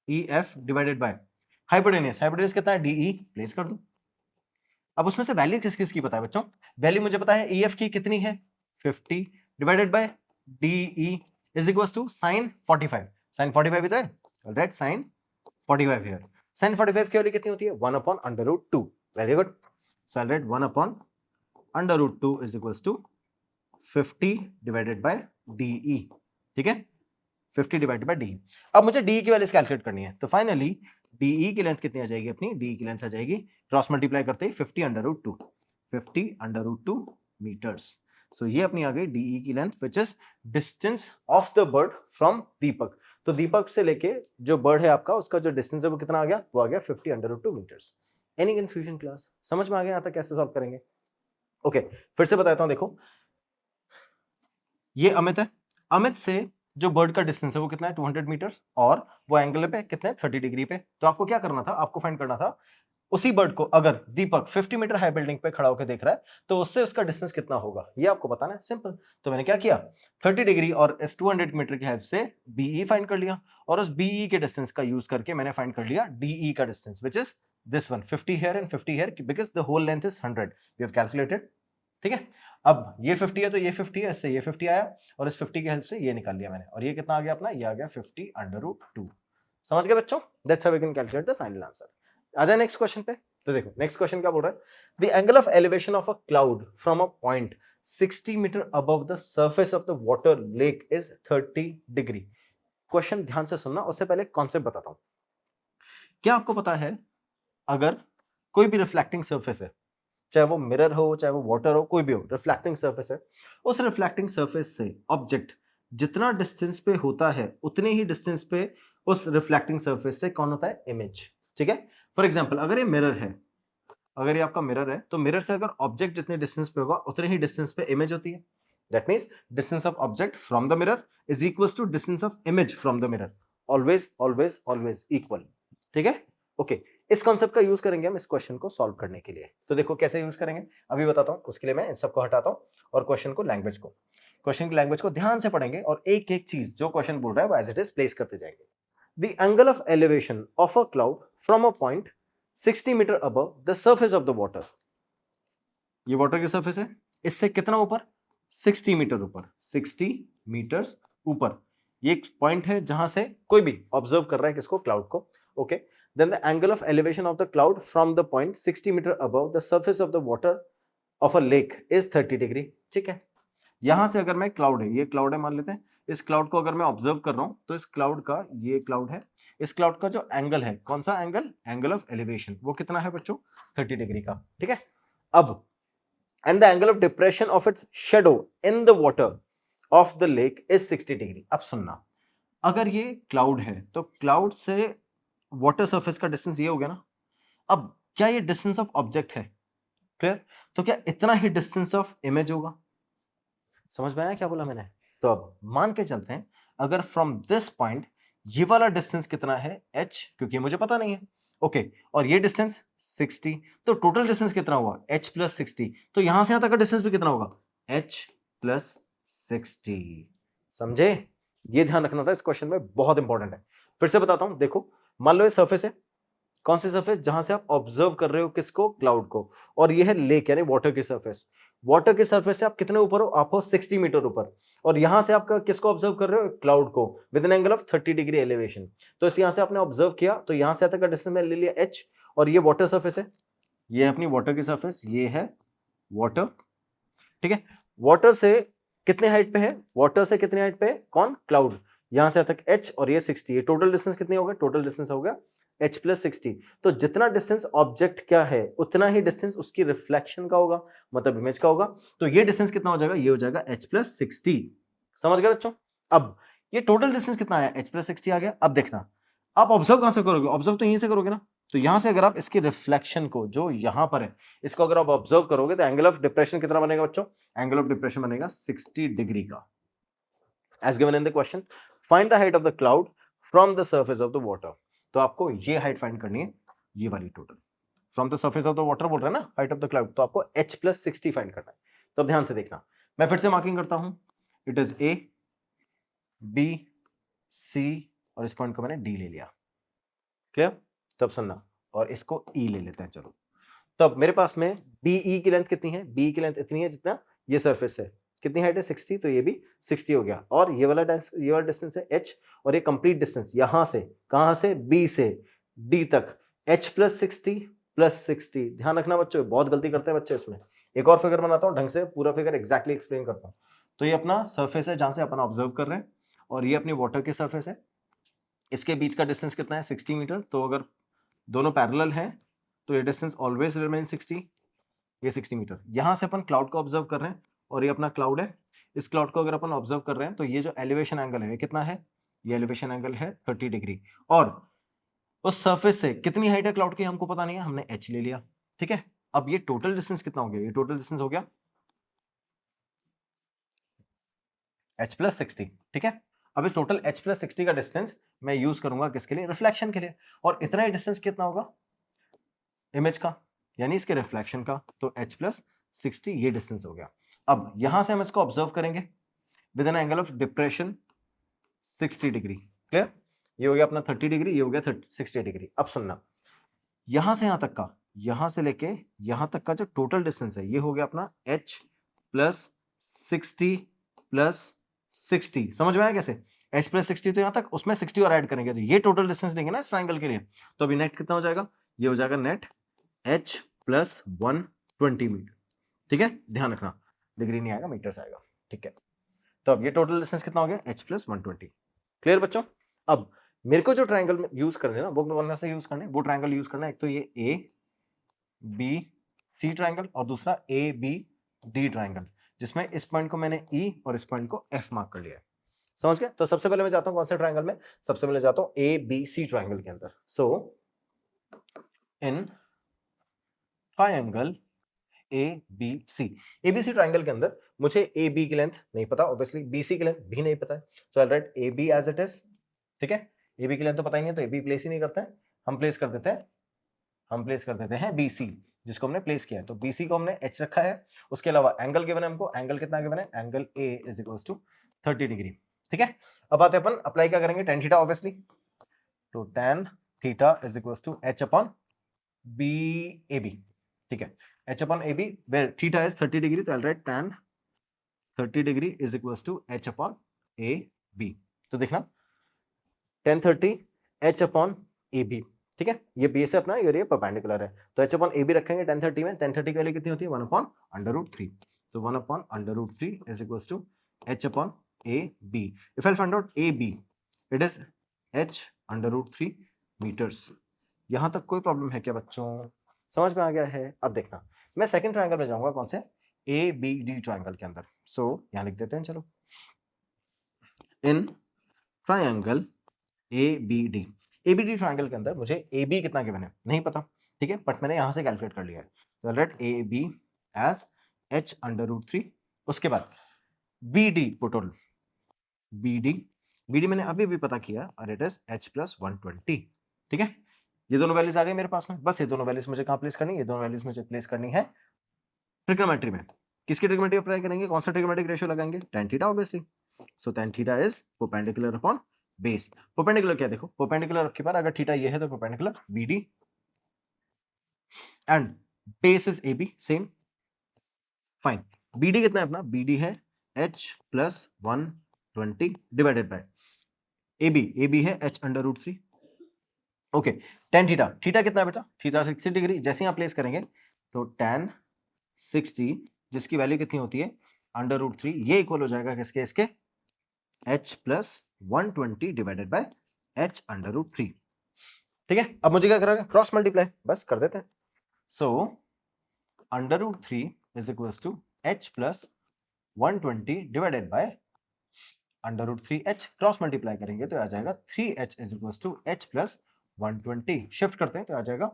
E F divided by hypotenuse, hypotenuse कितना है, डीई, प्लेस कर दूं। अब उसमें से वैल्यू किस किस की पता है बच्चों, वैल्यू मुझे पता है ई एफ की कितनी है 50 divided by DE is equal to sine 45, sine 45 इधर, ऑलराइट, साइन 45 हियर, साइन 45 की वैल्यू कितनी होती है, 1 upon under root 2। Very good, so I write 1 upon under root 2 is equal to 50 divided by DE. ठीक है, 50 डिवाइडेड बाय डीई। अब मुझे DE की वैल्यूज कैलकुलेट करनी है, तो फाइनली डीई की लेंथ कितनी आ जाएगी अपनी, डीई की लेंथ आ जाएगी क्रॉस मल्टीप्लाई करते ही 50 under root 2, 50 under root 2 meters. सो ये अपनी आ गई डीई की length which is distance of the bird from Deepak. तो दीपक से लेके जो बर्ड है आपका, उसका जो डिस्टेंस है वो कितना आ गया, वो आ गया 50 under root 2 metres. Any confusion class, समझ में आ गया यहाँ तक कैसे सॉल्व करेंगे। ओके, फिर से बताता हूं, देखो ये अमित है, अमित से जो बर्ड का डिस्टेंस है वो कितना है 200 मीटर, और वो एंगल पे कितने 30 डिग्री पे। तो आपको क्या करना था, आपको फाइंड करना था उसी बर्ड को अगर दीपक 50 मीटर हाई बिल्डिंग पे खड़ा होकर देख रहा है तो उससे उसका डिस्टेंस कितना होगा, ये आपको बताना है, सिंपल। तो मैंने क्या किया, 30 डिग्री और इस 200 मीटर की हेल्प से बीई फाइंड कर लिया, और उस बीई के डिस्टेंस का यूज करके मैंने फाइंड कर लिया डीई का distance which is this one, 50 here and 50 here, because the whole length is 100, we have calculated. ठीक है, अब ये 50 है तो ये 50 है, इससे ये 50 आया, और इस 50 की हेल्प से ये निकाल लिया मैंने, और ये कितना आ गया अपना, ये आ गया 50 अंडर रूट 2। समझ गए बच्चों, that's how we can calculate the final answer. आ जाए नेक्स्ट क्वेश्चन पे। तो देखो नेक्स्ट क्वेश्चन क्या बोल रहा है, the angle of elevation of a cloud from a point 60 metre above the surface of the water lake is 30 degree. Question ध्यान से सुनना, उससे पहले कॉन्सेप्ट बताता हूं। क्या आपको पता है, अगर कोई भी रिफ्लेक्टिंग सर्फेस है, चाहे वो मिरर हो, चाहे वो वाटर हो, कोई भी हो, रिफ्लेक्टिंग सर्फेस है, उस रिफ्लेक्टिंग सर्फेस से ऑब्जेक्ट जितना डिस्टेंस पे होता है उतने ही डिस्टेंस पे उस रिफ्लेक्टिंग सरफेस से कौन होता है, इमेज। ठीक है, फॉर एग्जाम्पल अगर ये मिरर है, अगर ये आपका मिरर है तो मिरर से अगर ऑब्जेक्ट जितने डिस्टेंस पे होगा उतने ही डिस्टेंस पे इमेज होती है। That means distance of object from the mirror is equals to distance of image from the mirror, always always always equal. ठीक है, ओके। इस कॉन्सेप्ट का यूज करेंगे हम इस क्वेश्चन को सॉल्व करने के लिए। तो देखो कैसे यूज करेंगे अभी बताता हूं, उसके लिए मैं इन सबको हटाता हूं और क्वेश्चन की लैंग्वेज को ध्यान से पढ़ेंगे और एक एक चीज जो क्वेश्चन बोल रहा है वो एज इट इज प्लेस करते जाएंगे। The angle of elevation of a cloud from a point 60 metre above the surface of the water. ये वाटर की सरफेस है, इससे कितना ऊपर, 60 मीटर ऊपर, 60 मीटर्स ऊपर। ये एक पॉइंट है जहां से कोई भी ऑब्जर्व कर रहा है किसको, क्लाउड को। Okay, then the angle of elevation of the cloud from the point 60 metre above the surface of the water of a lake is 30 degree. ठीक है, यहां से अगर मैं क्लाउड है, ये क्लाउड है मान लेते हैं, इस क्लाउड को अगर मैं ऑब्जर्व कर रहा हूं तो इस क्लाउड का, ये क्लाउड है, इस क्लाउड का जो एंगल है, कौन सा एंगल, एंगल ऑफ एलिवेशन, वो कितना है बच्चों, 30 डिग्री का। ठीक है, अब and the angle of depression of its shadow in the water of the lake is 60 degree. अब सुनना, अगर ये क्लाउड है तो क्लाउड से वाटर सरफेस का डिस्टेंस ये हो गया ना। अब क्या ये डिस्टेंस ऑफ ऑब्जेक्ट है, क्लियर, तो क्या इतना ही डिस्टेंस ऑफ इमेज होगा। समझ में आया क्या बोला मैंने। तो अब मान के चलते हैं, अगर फ्रॉम दिस पॉइंट ये वाला डिस्टेंस कितना है, h, क्योंकि मुझे पता नहीं है। ओके, और ये डिस्टेंस 60, तो टोटल डिस्टेंस कितना हुआ, h प्लस 60। तो यहां से यहां तक का डिस्टेंस भी कितना होगा, h प्लस 60। समझे, ये ध्यान रखना था इस क्वेश्चन में, बहुत इंपॉर्टेंट है। फिर से बताता हूं, देखो मान लो ये सरफेस है, कौन सी सरफेस, जहां से आप ऑब्जर्व कर रहे हो किसको, क्लाउड को, और ये है लेक यानी वाटर की सरफेस। वाटर की सरफेस से आप कितने ऊपर हो, आप हो 60 मीटर ऊपर, और यहां से आप किसको ऑब्जर्व कर रहे हो, क्लाउड को, with an angle of 30 degree elevation. तो इस यहां से आपने ऑब्जर्व किया, तो यहां से तक का डिस्टेंस मैंने ले लिया h, और ये वाटर सरफेस है, ये है अपनी वाटर की सरफेस, ये है वाटर। ठीक है, वाटर से कितने हाइट पे है, वाटर से कितने हाइट पे है, कौन, क्लाउड, यहां से तक h और ये 60, ये टोटल डिस्टेंस कितने हो गए, टोटल डिस्टेंस हो गया h प्लस 60। तो जितना डिस्टेंस ऑब्जेक्ट क्या है उतना ही डिस्टेंस उसकी रिफ्लेक्शन का होगा, मतलब इमेज का होगा। तो ये डिस्टेंस कितना हो जाएगा, ये हो जाएगा h प्लस 60। समझ गए बच्चों। अब ये टोटल डिस्टेंस कितना आया, h प्लस 60 आ गया। अब देखना, आप ऑब्जर्व कहां से करोगे, ऑब्जर्व तो यहीं से करोगे ना। तो यहां से अगर आप इसकी रिफ्लेक्शन को, जो यहां पर है, इसको अगर आप ऑब्जर्व करोगे तो एंगल ऑफ डिप्रेशन कितना बनेगा बच्चों, एंगल ऑफ डिप्रेशन बनेगा 60 डिग्री का। As given in the question, find the height of the cloud from the surface of the water. तो आपको ये हाइट फाइंड करनी है, ये वाली total, from the surface of the water बोल रहा है ना, हाइट ऑफ द क्लाउड, तो आपको h प्लस 60 फाइंड करना है। तो अब ध्यान से देखना, मैं फिर से मार्किंग करता हूं, it is a, b, c, और इस पॉइंट को मैंने d ले लिया, क्लियर। तब सुनना, और इसको e ले लेते हैं, चलो। तब मेरे पास में BE की लेंथ कितनी है, BE की लेंथ इतनी है जितना ये सरफेस है, कितनी हाइट है, 60, तो ये भी 60 हो गया। और ये वाला डिस्टेंस है h, और ये कंप्लीट डिस्टेंस यहां से, कहां से, B से D तक, h प्लस 60 प्लस 60। ध्यान रखना बच्चों, बहुत गलती करते हैं बच्चे इसमें। एक और फिगर बनाता हूं, ढंग से पूरा फिगर एग्जैक्टली एक्सप्लेन करता हूं। तो ये अपना सरफेस है जहां से अपन ऑब्जर्व कर रहे हैं, और ये अपनी वाटर की सरफेस है, इसके बीच का डिस्टेंस कितना है, 60 मीटर। तो अगर दोनों पैरेलल हैं तो ये डिस्टेंस ऑलवेज रिमेन 60, ये 60 मीटर। यहां से अपन क्लाउड को ऑब्जर्व कर रहे हैं, और ये अपना क्लाउड है, इस क्लाउड को अगर अपन ऑब्जर्व कर रहे हैं तो ये जो एलिवेशन एंगल है ये कितना है, ये एलिवेशन एंगल है 30 डिग्री। और उस सरफेस से कितनी हाइट है क्लाउड की हमको पता नहीं है, हमने h ले लिया। ठीक है, अब ये टोटल डिस्टेंस कितना हो गया, ये टोटल डिस्टेंस हो गया h प्लस 60। ठीक है, अब इस टोटल h प्लस 60 का डिस्टेंस मैं यूज करूंगा किसके लिए, रिफ्लेक्शन के लिए। और इतना ही डिस्टेंस कितना होगा इमेज का, यानी इसके रिफ्लेक्शन का, तो h प्लस 60 ये डिस्टेंस हो गया। अब यहां से हम इसको ऑब्जर्व करेंगे with an angle of depression 60 degree, clear. ये हो गया अपना 30 डिग्री, ये हो गया 60 डिग्री। अब सुनना, यहां से यहां तक का, यहां से लेके यहां तक का जो टोटल डिस्टेंस है ये हो गया अपना h प्लस 60 प्लस 60। समझ में आया कैसे, h प्लस 60 तो यहां तक, उसमें 60 और ऐड करेंगे तो ये टोटल डिस्टेंस लेंगे ना इस ट्रायंगल के लिए। तो अभी नेट कितना हो जाएगा, ये हो जाएगा नेट h प्लस 120 मीटर। ठीक है, ध्यान रखना डिग्री नहीं आएगा, मीटर आएगा। ठीक है, तो अब ये टोटल डिस्टेंस कितना हो गया, h प्लस 120। क्लियर बच्चों। अब मेरे को जो ट्रायंगल यूज करने ना, वो बनने से यूज करने, वो ट्रायंगल यूज करना है, एक तो ये ए बी सी ट्रायंगल, और दूसरा ए बी डी ट्रायंगल, जिसमें इस पॉइंट को मैंने ई और इस पॉइंट को एफ मार्क कर लिया है। समझ गए? तो सबसे पहले मैं जाता हूं कौन से ट्रायंगल में, सबसे पहले जाता हूं ए बी सी ट्रायंगल के अंदर। So in triangle A B C, ABC triangle के अंदर मुझे ए बी की लेंथ नहीं पता, ऑब्वियसली बीसी की लेंथ भी नहीं पता है, तो I write A B as it is. ठीक है, ए बी की लेंथ तो पता ही नहीं है, तो ए बी प्लेस ही नहीं करते हैं, हम प्लेस कर देते हैं बीसी, जिसको हमने प्लेस किया है। तो बीसी को हमने एच रखा है। उसके अलावा एंगल गिवन है हमको, एंगल कितना गिवन है, angle A is equals to 30 degree. ठीक है, अब आते हैं अपन अप्लाई क्या करेंगे, टेन थीटा ऑब्वियसली, तो tan theta is equals to H upon B A B. ठीक है, h upon AB where theta is 30 degree, तो I'll write tan 30 degree is equals to h upon AB। तो देखना tan 30 h upon AB। ठीक है, ये B से अपना ये परपेंडिकुलर है, तो h upon AB रखेंगे tan 30 में, tan 30 की वैल्यू कितनी होती है 1 upon under root 3, तो 1 upon under root 3 is equals to h upon AB। If I'll find out AB, it is h under root 3 meters। यहां तक कोई प्रॉब्लम है क्या बच्चों, समझ में आ गया है? अब देखना मैं सेकंड ट्रायंगल में जाऊंगा, कौन से, ए बी डी ट्रायंगल के अंदर। सो यहां लिख देते हैं, चलो in triangle A B D, A B D triangle के अंदर मुझे ए बी कितना गिवन है नहीं पता, ठीक है, बट मैंने यहां से कैलकुलेट कर लिया है, तो let A B as H under root 3। उसके बाद बी डी पुटोल, बी डी मैंने अभी भी पता किया, और इट इज एच प्लस 120। ठीक है, ये दोनों वैल्यूज आ गई मेरे पास में, बस ये दोनों वैल्यूज मुझे कहां प्लेस करनी है, ये दोनों वैल्यूज मुझे प्लेस करनी है ट्रिग्नोमेट्री में। किसकी ट्रिग्नोमेट्री अप्लाई करेंगे, कौन सा ट्रिग्नोमेट्रिक रेशियो लगाएंगे, tan theta obviously. So tan theta is perpendicular upon base. Perpendicular क्या, देखो परपेंडिकुलर आपके पास अगर थीटा ये है तो perpendicular BD and base is AB, same fine. BD कितना है अपना, BD है h plus 120 divided by AB है h under root 3। Okay, tan theta, theta कितना है बेटा, थीटा 60 डिग्री, जैसे यहां प्लेस करेंगे तो tan 60 जिसकी वैल्यू कितनी होती है अंडर रूट 3, ये इक्वल हो जाएगा किसके, इसके h plus 120 divided by h under root 3। ठीक है, अब मुझे क्या करेगा, क्रॉस मल्टीप्लाई बस कर देते हैं। So under root 3 is equals to h plus 120 divided by under root 3h, cross multiply करेंगे तो आ जाएगा 3h is equals to h plus 120, shift करते हैं तो आ जाएगा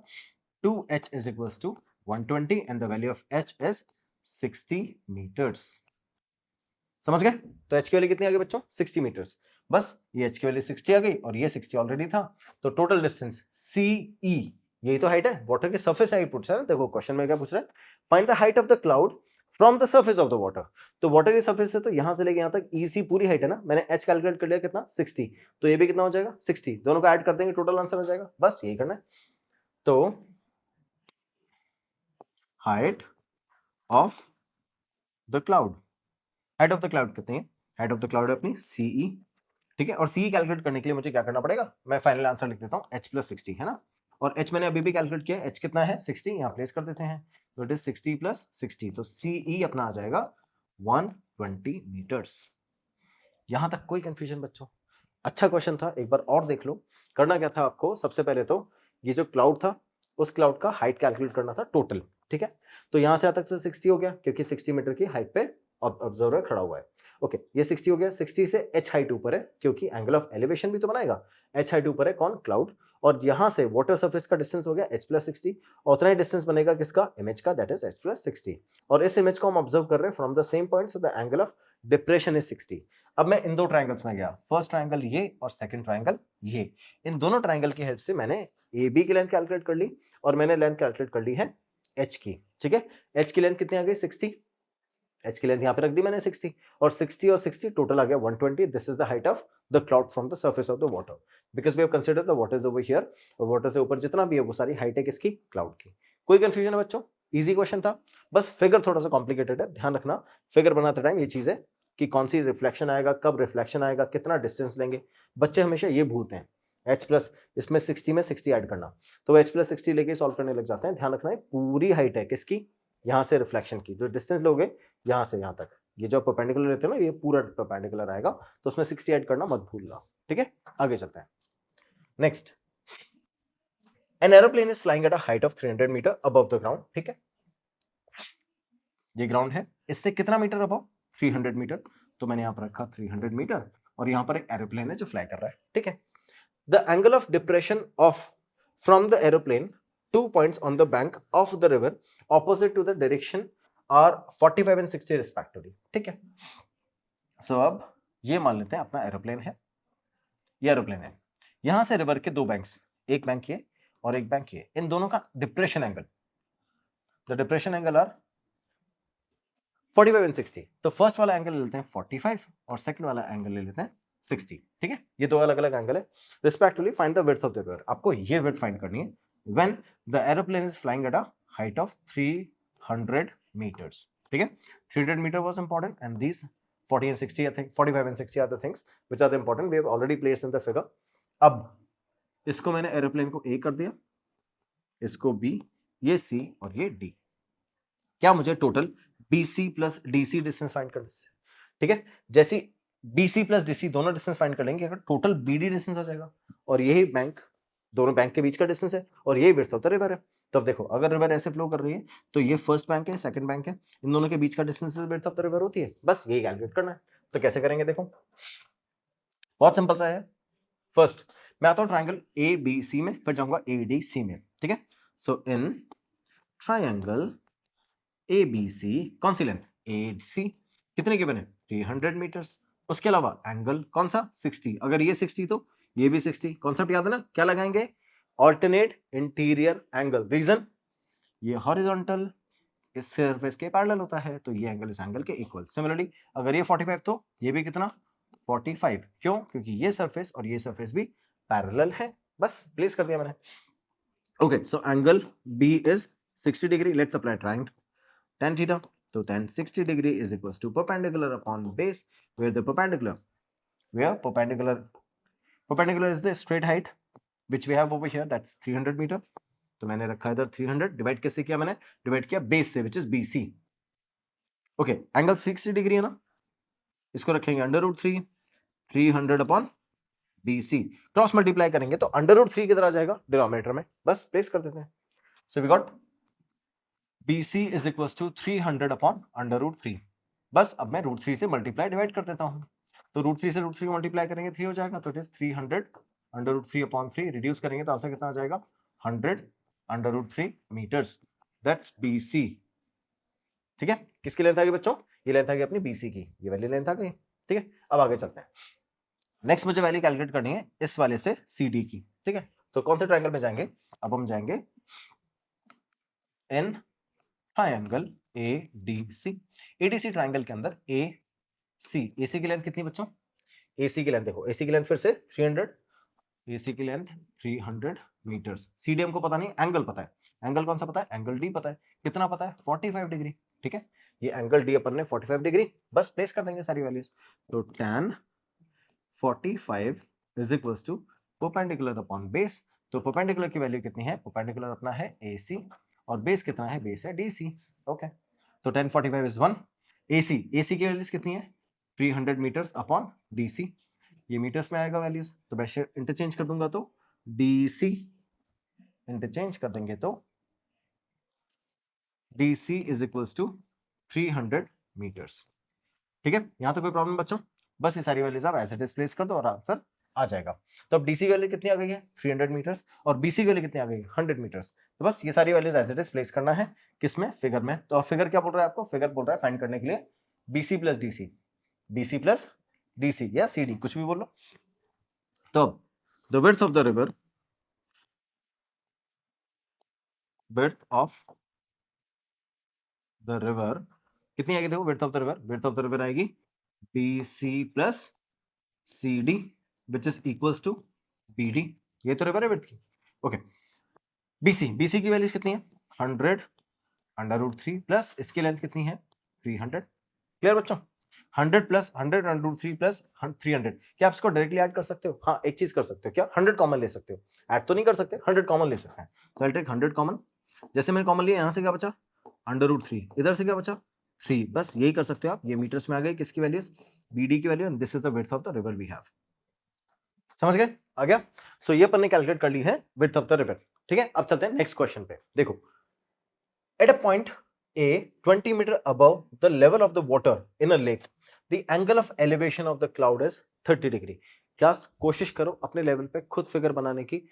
2h is equals to 120 and the value of h is 60 metres. समझ गए? तो h की वैल्यू कितनी आ गई बच्चों, 60 मीटर्स। बस ये h की वैल्यू 60 आ गई और ये 60 ऑलरेडी था, तो टोटल डिस्टेंस CE, यही तो हाइट है, वाटर के सरफेस हाइट पूछ रहा है। देखो क्वेश्चन में क्या पूछ रहा है, find the height of the cloud from the surface of the water. तो वाटर की सरफेस से तो यहां से लेके यहां तक EC पूरी हाइट है ना, मैंने h कैलकुलेट कर लिया कितना 60, तो ये भी कितना हो जाएगा 60, दोनों को ऐड कर देंगे टोटल आंसर आ जाएगा, बस यही करना है। तो height of the cloud, height of the cloud कितनी है, हाइट ऑफ द क्लाउड है अपनी CE। ठीक है, और CE कैलकुलेट करने के लिए मुझे क्या करना पड़ेगा, मैं फाइनल आंसर लिख देता हूं h प्लस 60 है ना, और h मैंने अभी भी कैलकुलेट किया, h कितना है 60, यहां प्लेस कर देते हैं, तो इट इज 60 प्लस 60, तो CE अपना आ जाएगा 120 मीटर्स। यहां तक कोई कंफ्यूजन बच्चों? अच्छा क्वेश्चन था, एक बार और देख लो। करना क्या था आपको, सबसे पहले तो ये जो क्लाउड था उस क्लाउड का हाइट कैलकुलेट करना था टोटल। ठीक है, तो यहां से यहां तक तो 60 हो गया, क्योंकि 60 मीटर की हाइट पे ऑब्जर्वर खड़ा हुआ है। ओके, ये 60 हो गया, 60 से h हाइट ऊपर है, क्योंकि एंगल ऑफ एलिवेशन भी तो बनाएगा, h हाइट ऊपर है कौन, क्लाउड, और यहां से वाटर सरफेस का डिस्टेंस हो गया h प्लस 60, और उतना ही डिस्टेंस बनेगा किसका, इमेज का, दैट इज h प्लस 60, और इस इमेज को हम ऑब्जर्व कर रहे हैं from the same point, so the angle of depression is 60। अब मैं इन दो ट्रायंगल्स में गया, फर्स्ट ट्रायंगल ये और सेकंड ट्रायंगल ये, इन दोनों ट्रायंगल की हेल्प से मैंने AB की लेंथ कैलकुलेट कर ली और मैंने लेंथ कैलकुलेट कर ली है h की। ठीक है, h की लेंथ कितनी आ गई 60, h की लेंथ यहां पे रख दी मैंने 60, और 60 और 60 टोटल आ गया 120। This is the height of the cloud from the surface of the water, because we have considered the water is over here, और वाटर से ऊपर जितना भी है वो सारी हाइट है किसकी, क्लाउड की। कोई कंफ्यूजन है बच्चों? इजी क्वेश्चन था, बस फिगर थोड़ा सा कॉम्प्लिकेटेड है, ध्यान रखना फिगर बनाते टाइम ये चीज है कि कौन सी रिफ्लेक्शन आएगा, कब रिफ्लेक्शन आएगा, कितना डिस्टेंस लेंगे, बच्चे हमेशा ये भूलते हैं। h प्लस इसमें 60 में 60 ऐड करना, तो h प्लस 60 लेके सॉल्व करने लग जाते हैं। ध्यान रखना है पूरी हाइट है किसकी, यहाँ से रिफ्लेक्शन की, जो डिस्टेंस लोगे यहाँ से यहाँ तक, ये जो परपेंडिकुलर रहते हैं ना, ये पूरा परपेंडिकुलर आएगा, तो उसमें 60 ऐड करना मत भूलना। ठीक है, आगे चलते हैं। Next, an aeroplane is flying at a height of 300 metre above the ground. ठीक है, ये ग्राउंड है, इससे कितना मीटर अबव, 300 मीटर, तो मैंने यहां पर रखा 300 मीटर, और यहाँ पर एक एरोप्लेन है जो फ्लाई कर रहा है, ठीक है। The angle of depression of from the aeroplane 2 points on the bank of the river opposite to the direction are 45 and 60 respectively, ठीक है। सो अब ये मान लेते हैं अपना एरोप्लेन है, ये एरोप्लेन है, यहां से रिवर के दो बैंक्स, एक बैंक ये और एक बैंक ये, इन दोनों का depression angle, the depression angle are 45 and 60। तो फर्स्ट वाला एंगल ले लेते हैं 45 और सेकंड वाला एंगल ले लेते हैं 60, ठीक है। ये दो अलग अलग एंगल है। Respectively find the width of the river, आपको ये विड्थ फाइंड करनी है when the aeroplane is flying at a height of 300 meters, ठीक है। 300 meter was important and these 40 and 60 I think 45 and 60 are the things which are the important, we have already placed in the figure। अब इसको मैंने aeroplane को A कर दिया, इसको B, ये C और ये D। क्या मुझे total BC plus DC distance find करना है, ठीक है। जैसे BC प्लस DC दोनों डिस्टेंस फाइंड कर लेंगे, अगर टोटल BD डिस्टेंस आ जाएगा और यही बैंक, दोनों बैंक के बीच का डिस्टेंस है और यही विड्थ ऑफ द रिवर है। तो अब देखो, अगर रिवर ऐसे फ्लो कर रही है तो ये फर्स्ट बैंक है, सेकंड बैंक है, इन दोनों के बीच का distance width of the river होती है, बस यही कैलकुलेट करना है। तो कैसे करेंगे, देखो बहुत सिंपल सा है। फर्स्ट मैं आता हूं ट्रायंगल ABC में, फिर जाऊंगा ADC में, ठीक है। सो इन ट्रायंगल ABC कौन सी लेंथ, AC कितने गिवन है 300 मीटर्स, उसके अलावा एंगल कौन सा 60, अगर ये 60 तो ये भी 60। कॉन्सेप्ट याद है ना, क्या लगाएंगे, ऑल्टरनेट इंटीरियर एंगल। रीजन, ये हॉरिजॉन्टल इस सरफेस के पैरेलल होता है तो ये एंगल इस एंगल के इक्वल। सिमिलरली अगर ये 45 तो ये भी कितना 45, क्यों, क्योंकि ये सरफेस और ये सरफेस भी पैरेलल है, बस प्लेस कर दिया मैंने। Okay, so angle B is 60 degree, let's apply triangle tan theta, so tan 60 degree is equals to perpendicular upon base where the perpendicular is the straight height which we have over here, that's 300 meter। तो मैंने रखा इधर 300, divide कैसे किया मैंने, divide किया base से, which is BC। Okay, angle 60 degree है ना, इसको रखेंगे √3, 300 अपॉन BC, क्रॉस मल्टीप्लाई करेंगे तो √3 किधर आ जाएगा, डिनोमिनेटर में, बस प्लेस कर देते हैं। So we got BC is equals to 300 upon √3। बस अब मैं √3 से मल्टीप्लाई डिवाइड कर देता हूं, तो √3 से √3 मल्टीप्लाई करेंगे 3 हो जाएगा, तो इट इज 300 √3 अपॉन 3, रिड्यूस करेंगे तो आंसर कितना आ जाएगा 100 √3 मीटर्स, दैट्स BC, ठीक है। किसकी लेंथ आ गई बच्चों, ये लेंथ आ गई अपनी BC की, ये वाली लेंथ आ गई, ठीक है। अब आगे चलते हैं, नेक्स्ट मुझे वैल्यू कैलकुलेट करनी है इस वाले से CD की, ठीक है। तो कौन से ट्रायंगल में जाएंगे, अब हम जाएंगे in triangle ADC। ADC triangle के अंदर AC की लेंथ कितनी बच्चों, AC की लेंथ देखो, AC की लेंथ फिर से 300, AC की लेंथ 300 मीटर्स। CD हमको पता नहीं, एंगल पता है, एंगल कौन सा पता है, एंगल D पता है, कितना पता है 45 डिग्री, ठीक है। ये एंगल D अपन ने 45 डिग्री, बस प्लेस कर देंगे सारी वैल्यूज। तो tan 45 is equals to perpendicular upon base, तो परपेंडिकुलर की वैल्यू कितनी है, परपेंडिकुलर अपना है AC और बेस कितना है, बेस है DC। ओके, तो tan 45 इज 1, AC की वैल्यूज कितनी है 300 मीटर्स अपॉन DC, ये मीटर्स में आएगा वैल्यूज, तो मैं इंटरचेंज कर दूंगा तो DC इंटरचेंज कर देंगे तो DC is equals to 300 metres, ठीक है। यहां तो कोई प्रॉब्लम बच्चों, बस ये सारी वैल्यूज आप एज इट इज प्लेस कर दो और आंसर आ जाएगा। तो अब DC की वैल्यू कितनी आ गई है 300 मीटर्स और BC की वैल्यू कितनी आ गई 100 मीटर्स, तो बस ये सारी values as it is place करना है किसमें, फिगर में। तो फिगर क्या बोल रहा है आपको, फिगर बोल रहा है फाइंड करने के लिए BC प्लस DC या CD कुछ भी बोल लो। तो the width of the river, कितनी आएगी देखो, विड्थ ऑफ द रिवर आएगी BC plus CD which is equals to BD, ये तो रिवर है विड्थ की। ओके, BC की वैल्यूज कितनी है 100 √3 प्लस इसकी लेंथ कितनी है 300, क्लियर बच्चों। 100 प्लस 100 √3 प्लस 300, क्या आप इसको डायरेक्टली ऐड कर सकते हो, हाँ एक चीज कर सकते हो, क्या 100 कॉमन ले सकते हो, ऐड तो नहीं कर सकते, 100 कॉमन ले सकते हैं। तो आई टेक 100 कॉमन, जैसे मैंने कॉमन लिया, यहां से क्या बचा √3, इधर से क्या बचा 3, बस यही कर सकते हो आप। ये मीटर्स में आ गई किसकी वैल्यूज, BD की value, and this is the width of the river we have. समझ गए, आ गया। सो ये अपन ने कैलकुलेट कर ली है विड्थ ऑफ द रिवर, ठीक है। अब चलते हैं नेक्स्ट क्वेश्चन पे, देखो at a point A 20 metre above the level of the water in a lake, the angle of elevation of the cloud is 30 degree. Class कोशिश करो अपने लेवल पे खुद फिगर बनाने की।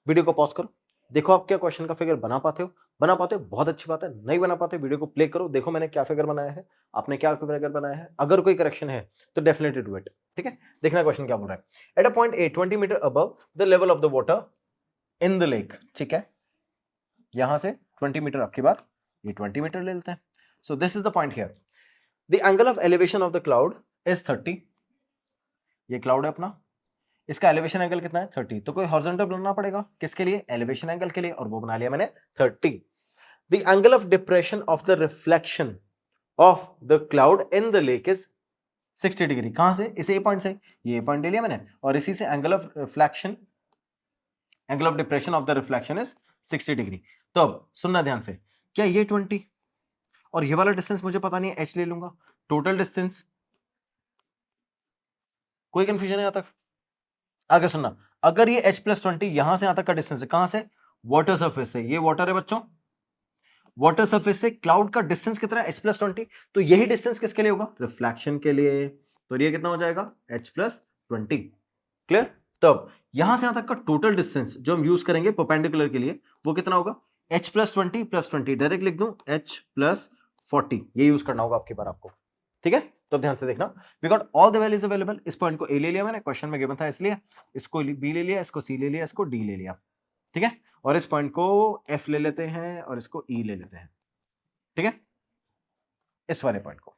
वीडियो को पॉज करो, देखो आप क्या क्वेश्चन का फिगर बना पाते हो। बना पाते हो बहुत अच्छी बात है, नहीं बना पाते वीडियो को प्ले करो, देखो मैंने क्या फिगर बनाया है, आपने क्या फिगर बनाया है। अगर कोई करेक्शन है तो डेफिनेटली डू इट। ठीक है, देखना क्वेश्चन क्या बोल रहा है। At a point A 20 metre above the level of the water in the lake. ठीक है, यहां से 20 मीटर, आपकी बार ये 20 मीटर ले लेते हैं। So this is the point here. The angle of elevation of the cloud is 30। ये क्लाउड है अपना, इसका एलिवेशन एंगल कितना है 30। तो कोई हॉरिजॉन्टल बनाना पड़ेगा किसके लिए, एलिवेशन एंगल के लिए, और वो बना लिया मैंने 30। The angle of depression of the reflection of the cloud in the lake is 60 degree. कहां से, इसे ए पॉइंट से, ये पॉइंट ले लिया मैंने, और इसी से angle of reflection, angle of depression of the reflection is 60 degree. तो अब सुनना ध्यान से, क्या ये 20 और ये वाला डिस्टेंस मुझे पता नहीं है, एच ले लूंगा, टोटल डिस्टेंस। कोई कंफ्यूजन है यहां तक? आगे सुनना, अगर ये h+20 यहां से यहां तक का डिस्टेंस है, कहां से, वाटर सरफेस से, ये वाटर है बच्चों, वाटर सरफेस से क्लाउड का डिस्टेंस कितना है, h+20। तो यही डिस्टेंस किसके लिए होगा, रिफ्लेक्शन के लिए। तो ये कितना हो जाएगा, h+20। क्लियर? तब यहां से यहां तक का टोटल डिस्टेंस जो हम यूज करेंगे परपेंडिकुलर के लिए, वो कितना होगा, h+20 डायरेक्ट लिख दूं, h+40, ये यूज करना होगा आपकी बार आपको। ठीक है, तो ध्यान से देखना, we got all the values available. इस पॉइंट को ए ले लिया मैंने, क्वेश्चन में गिवन था इसलिए, इसको बी ले लिया, इसको सी ले लिया, इसको डी ले लिया। ठीक है, और इस पॉइंट को एफ ले लेते हैं और इसको ई ले लेते हैं। ठीक है, इस वाले पॉइंट को,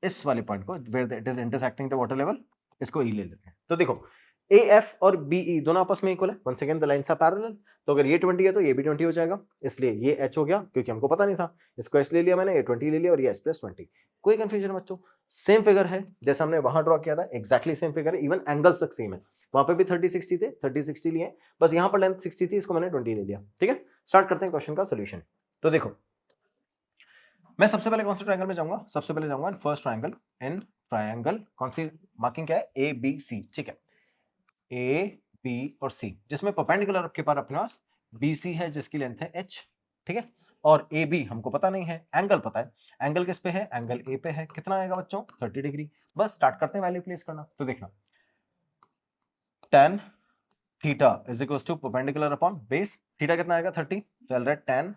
इस वाले पॉइंट को where it is intersecting the water level, इसको ई ले लेते हैं। तो देखो ए एफ और बी ई दोनों आपस में इक्वल है, once again the lines are parallel. तो अगर ये 20 है तो ये भी 20 हो जाएगा, इसलिए ये एच हो गया, क्योंकि हमको पता नहीं था। इसको एच ले लिया मैंने, ये 20 ले लिया, और ये h+20। कोई कंफ्यूजन बच्चों, सेम फिगर है जैसे हमने वहां ड्रॉ किया था, एक्जैक्टली सेम फिगर है, इवन एंगल्स तक सेम है। वहां पे भी 30-60 थे, 30-60 लिए, बस यहां पर लेंथ 60 थी, इसको मैंने 20 ले लिया। ठीक है, स्टार्ट करते हैं क्वेश्चन का सोल्यूशन। तो देखो, मैं सबसे पहले कौन से ट्रायंगल में जाऊंगा, सबसे पहले जाऊंगा फर्स्ट ट्रायंगल, इन ट्रायंगल, कौन सी मार्किंग क्या है, ए बी सी। ठीक है, ए बी और सी, जिसमें परपेंडिकुलर आपके पास बी सी है, जिसकी लेंथ है एच। ठीक है, और ए बी हमको पता नहीं है, एंगल पता है, एंगल किस पे है, एंगल ए पे है, कितना आएगा बच्चों, 30 डिग्री। बस स्टार्ट करते हैं वैल्यू प्लेस करना। तो देखना, tan theta is equal to perpendicular upon base, theta कितना आएगा 30, तो I'll write tan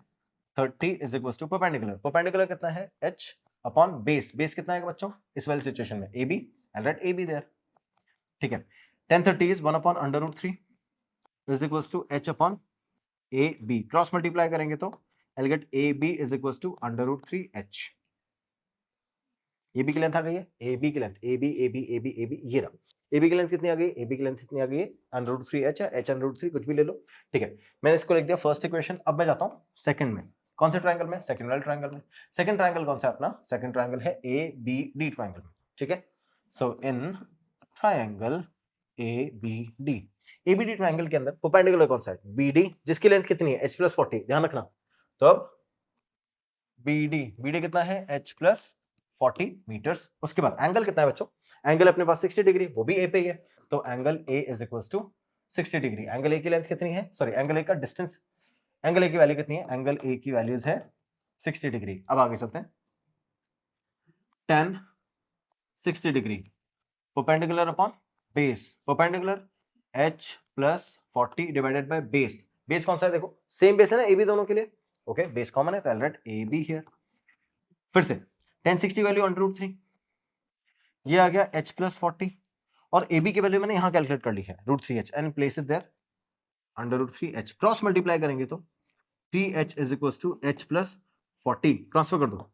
30 is equal to perpendicular, perpendicular कितना है h अपॉन बेस, बेस कितना आएगा बच्चों इस वाली सिचुएशन में, AB, I'll write AB there। ठीक है, tan 30 is 1 upon √3 is equal to h upon AB, cross multiply करेंगे तो I'll get AB is equal to √3h। AB की लेंथ आ गई है, AB की length, AB AB AB AB, ये रहा, AB की लेंथ कितनी आ गई, AB की लेंथ कितनी आ गई है, √3h है, h √3 कुछ भी ले लो। ठीक है, मैंने इसको लिख दिया फर्स्ट इक्वेशन। अब मैं जाता हूं सेकंड में, कौन से ट्रायंगल में, सेकंड वाले ट्रायंगल में। सेकंड ट्रायंगल कौन सा अपना, सेकंड ट्रायंगल है ABD ट्रायंगल में। ठीक है, so in triangle ABD, ABD triangle के अंदर परपेंडिकुलर कौन सा है, BD, जिसकी लेंथ कितनी है, h+40, ध्यान रखना। तो अब BD कितना है, h+40 मीटर्स। उसके बाद एंगल कितना है बच्चों, एंगल अपने पास 60 डिग्री, वो भी ए पे ही है, तो angle A is equal to 60 degree. Angle A की लेंथ कितनी है, सॉरी एंगल ए का डिस्टेंस, एंगल ए की वैल्यू कितनी है, एंगल ए की वैल्यूज है 60 डिग्री। अब आगे चलते हैं, tan 60 degree perpendicular upon base, perpendicular h+40 divided by base, base कौन सा है देखो, सेम बेस है ना ए बी दोनों के लिए, ओके, बेस कॉमन है, तो I'll write AB हियर। फिर से tan 60 वैल्यू √3, ये आ गया h+40, और AB की वैल्यू मैंने यहां कैलकुलेट कर ली है √3h, and place it there √3h, cross multiply करेंगे तो 3h is equal to h+40, transfer कर दो,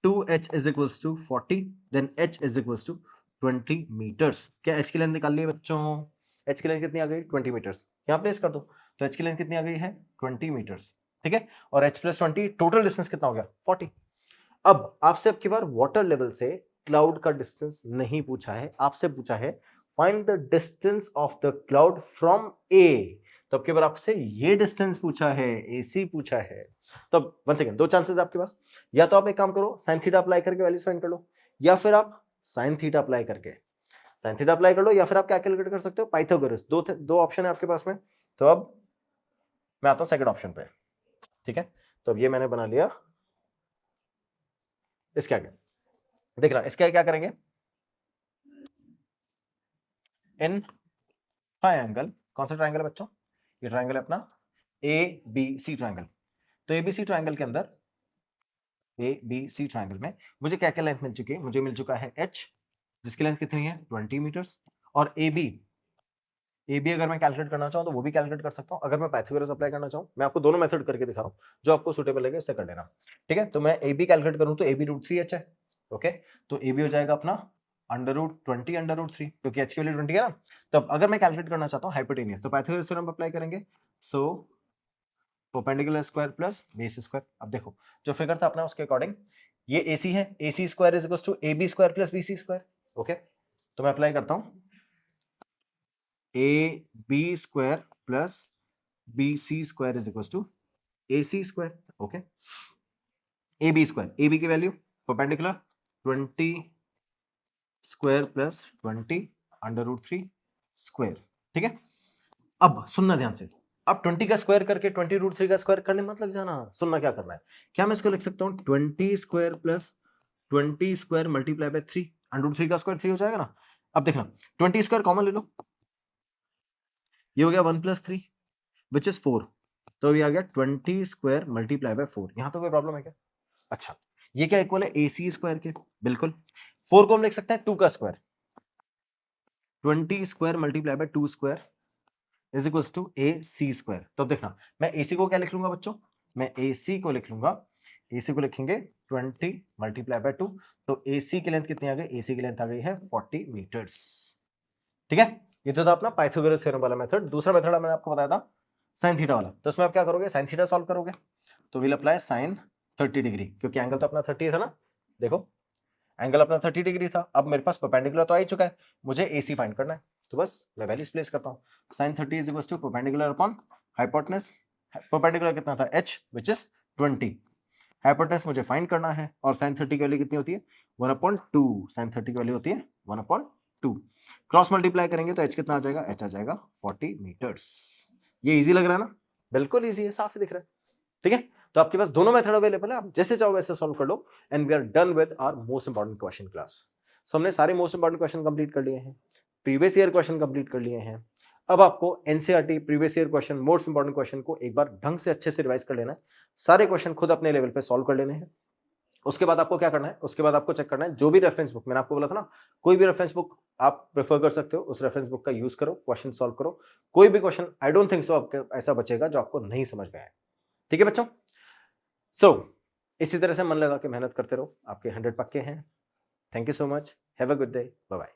2h is equal to 40, then h is equal to 20 metres. क्या h की लेंथ निकाल ली है बच्चों, h की लेंथ कितनी आ गई, 20 मीटर्स, यहां प्लेस कर दो, तो h की लेंथ कितनी आ गई है 20 मीटर्स। ठीक है, और h+20 टोटल डिस्टेंस कितना हो गया 40। अब आपसे अब की बार वाटर लेवल से क्लाउड का डिस्टेंस नहीं पूछा है, आपसे पूछा है find the distance of the cloud from A. तो अब की बार आपसे ये डिस्टेंस पूछा है, AC पूछा है। तो वन सेकंड, दो चांसेस आपके पास, या तो आप एक काम करो sin थीटा अप्लाई करके वैल्यूज फाइंड कर लो, या फिर आप sin थीटा अप्लाई करके sin थीटा अप्लाई कर लो, या फिर आप क्या कैलकुलेट कर सकते हो, पाइथागोरस। दो ऑप्शन है आपके पास में। तो अब मैं आता हूं सेकंड ऑप्शन पे। ठीक है, तो अब ये मैंने बना लिया, इसके आगे देखना, इसके आगे क्या करेंगे, इन ट्रायंगल, कौन सा ट्रायंगल है बच्चों? ये ट्रायंगल है अपना ABC ट्रायंगल। तो ABC ट्रायंगल के अंदर ABC ट्रायंगल में मुझे क्या क्या लेंथ मिल चुकी है? मुझे मिल चुका है H, जिसकी लेंथ कितनी है 20 मीटर्स, और AB अगर मैं कैलकुलेट करना चाहूं तो वो भी कैलकुलेट कर सकता हूं। अगर मैं पाइथागोरस अप्लाई करना चाहूं, मैं आपको दोनों मेथड करके दिखा रहा हूं, जो आपको सूटेबल लगे उससे कर लेना। ठीक है, तो मैं AB कैलकुलेट करूं तो AB √3H है। ओके, तो AB हो जाएगा अपना √20 √3, क्योंकि H की वैल्यू 20 है ना। तो अगर मैं कैलकुलेट करना चाहता हूं हाइपोटेनियस, तो पाइथागोरस थ्योरम अप्लाई करेंगे। So perpendicular square plus base square. अब देखो जो फिगर था अपना उसके अकॉर्डिंग ये AC है, AC square is equals to AB square plus BC square. Okay, तो मैं अप्लाई करता हूं AB square plus BC square is equals to AC square. Okay, AB square, AB की value perpendicular 20 square plus 20 √3 square. ठीक है, अब सुनना ध्यान से, अब 20 का स्क्वायर करके 20 √3 का स्क्वायर करने मत लग जाना। सुनना क्या करना है, क्या मैं इसको लिख सकता हूं 20 square plus 20 square multiply bye 3, √3 का स्क्वायर 3 हो जाएगा ना। अब देखना 20 स्क्वायर कॉमन ले लो, ये हो गया 1 + 3 विच इज 4, तो ये आ गया 20 स्क्वायर मल्टीप्लाई बाय 4। यहां तो कोई प्रॉब्लम है क्या? अच्छा, ये क्या इक्वल है AC स्क्वायर के? बिल्कुल। 4 को हम लिख सकते हैं 2 का square, 20 square multiply by 2 square is equals to AC square. तो अब देखना मैं AC को क्या लिख लूंगा बच्चों, मैं AC को लिख लूंगा, AC को लिखेंगे 20 मल्टीप्लाई बाय 2, तो AC की लेंथ कितनी आ गई? AC की लेंथ आ गई है 40 मीटर्स। ठीक है, ये तो था अपना पाइथागोरस थ्योरम वाला मेथड। दूसरा मेथड मैंने आपको बताया था साइन थीटा वाला, तो इसमें आप क्या करोगे, साइन थीटा सॉल्व करोगे, तो विल अप्लाई साइन 30 डिग्री, क्योंकि एंगल तो अपना 30 था ना। देखो एंगल अपना 30 डिग्री था, अब मेरे पास परपेंडिकुलर तो आ ही चुका है, मुझे AC फाइंड करना है, तो बस मैं वैल्यूज प्लेस करता हूं। Sine 30 is equal to perpendicular upon hypotenuse, perpendicular कितना था H विच इज 20, हाइपोटेनस मुझे फाइंड करना है, और साइन 30 की वैल्यू कितनी होती है 1/2, साइन 30 की वैल्यू होती है 1/2, क्रॉस मल्टीप्लाई करेंगे तो H कितना आ जाएगा, H आ जाएगा 40 मीटर्स। ये इजी लग रहा है ना? बिल्कुल इजी है, साफ ही दिख रहा है। ठीक है, तो आपके पास दोनों मेथड अवेलेबल है, आप जैसे चाहो वैसे सॉल्व कर लो, and we are done with our most important question class. So हमने सारे मोस्ट इंपॉर्टेंट क्वेश्चन कंप्लीट कर लिए हैं, प्रीवियस ईयर क्वेश्चन कंप्लीट कर लिए हैं। अब आपको NCERT previous year question, most important question को एक बार ढंग से अच्छे से रिवाइज कर लेना है, सारे क्वेश्चन खुद अपने लेवल पे सॉल्व कर लेने हैं। उसके बाद आपको क्या करना है, उसके बाद आपको चेक करना है जो भी रेफरेंस बुक मैंने आपको बोला था ना, कोई भी रेफरेंस बुक आप प्रेफर कर सकते हो, उस रेफरेंस बुक का यूज करो, क्वेश्चन सॉल्व करो। कोई भी question I don't think so आपके ऐसा बचेगा जो आपको नहीं समझ में आए। ठीक है बच्चों, इसी तरह से मन लगा के मेहनत करते रहो, आपके 100 पक्के हैं। Thank you so much, have a good day, bye bye.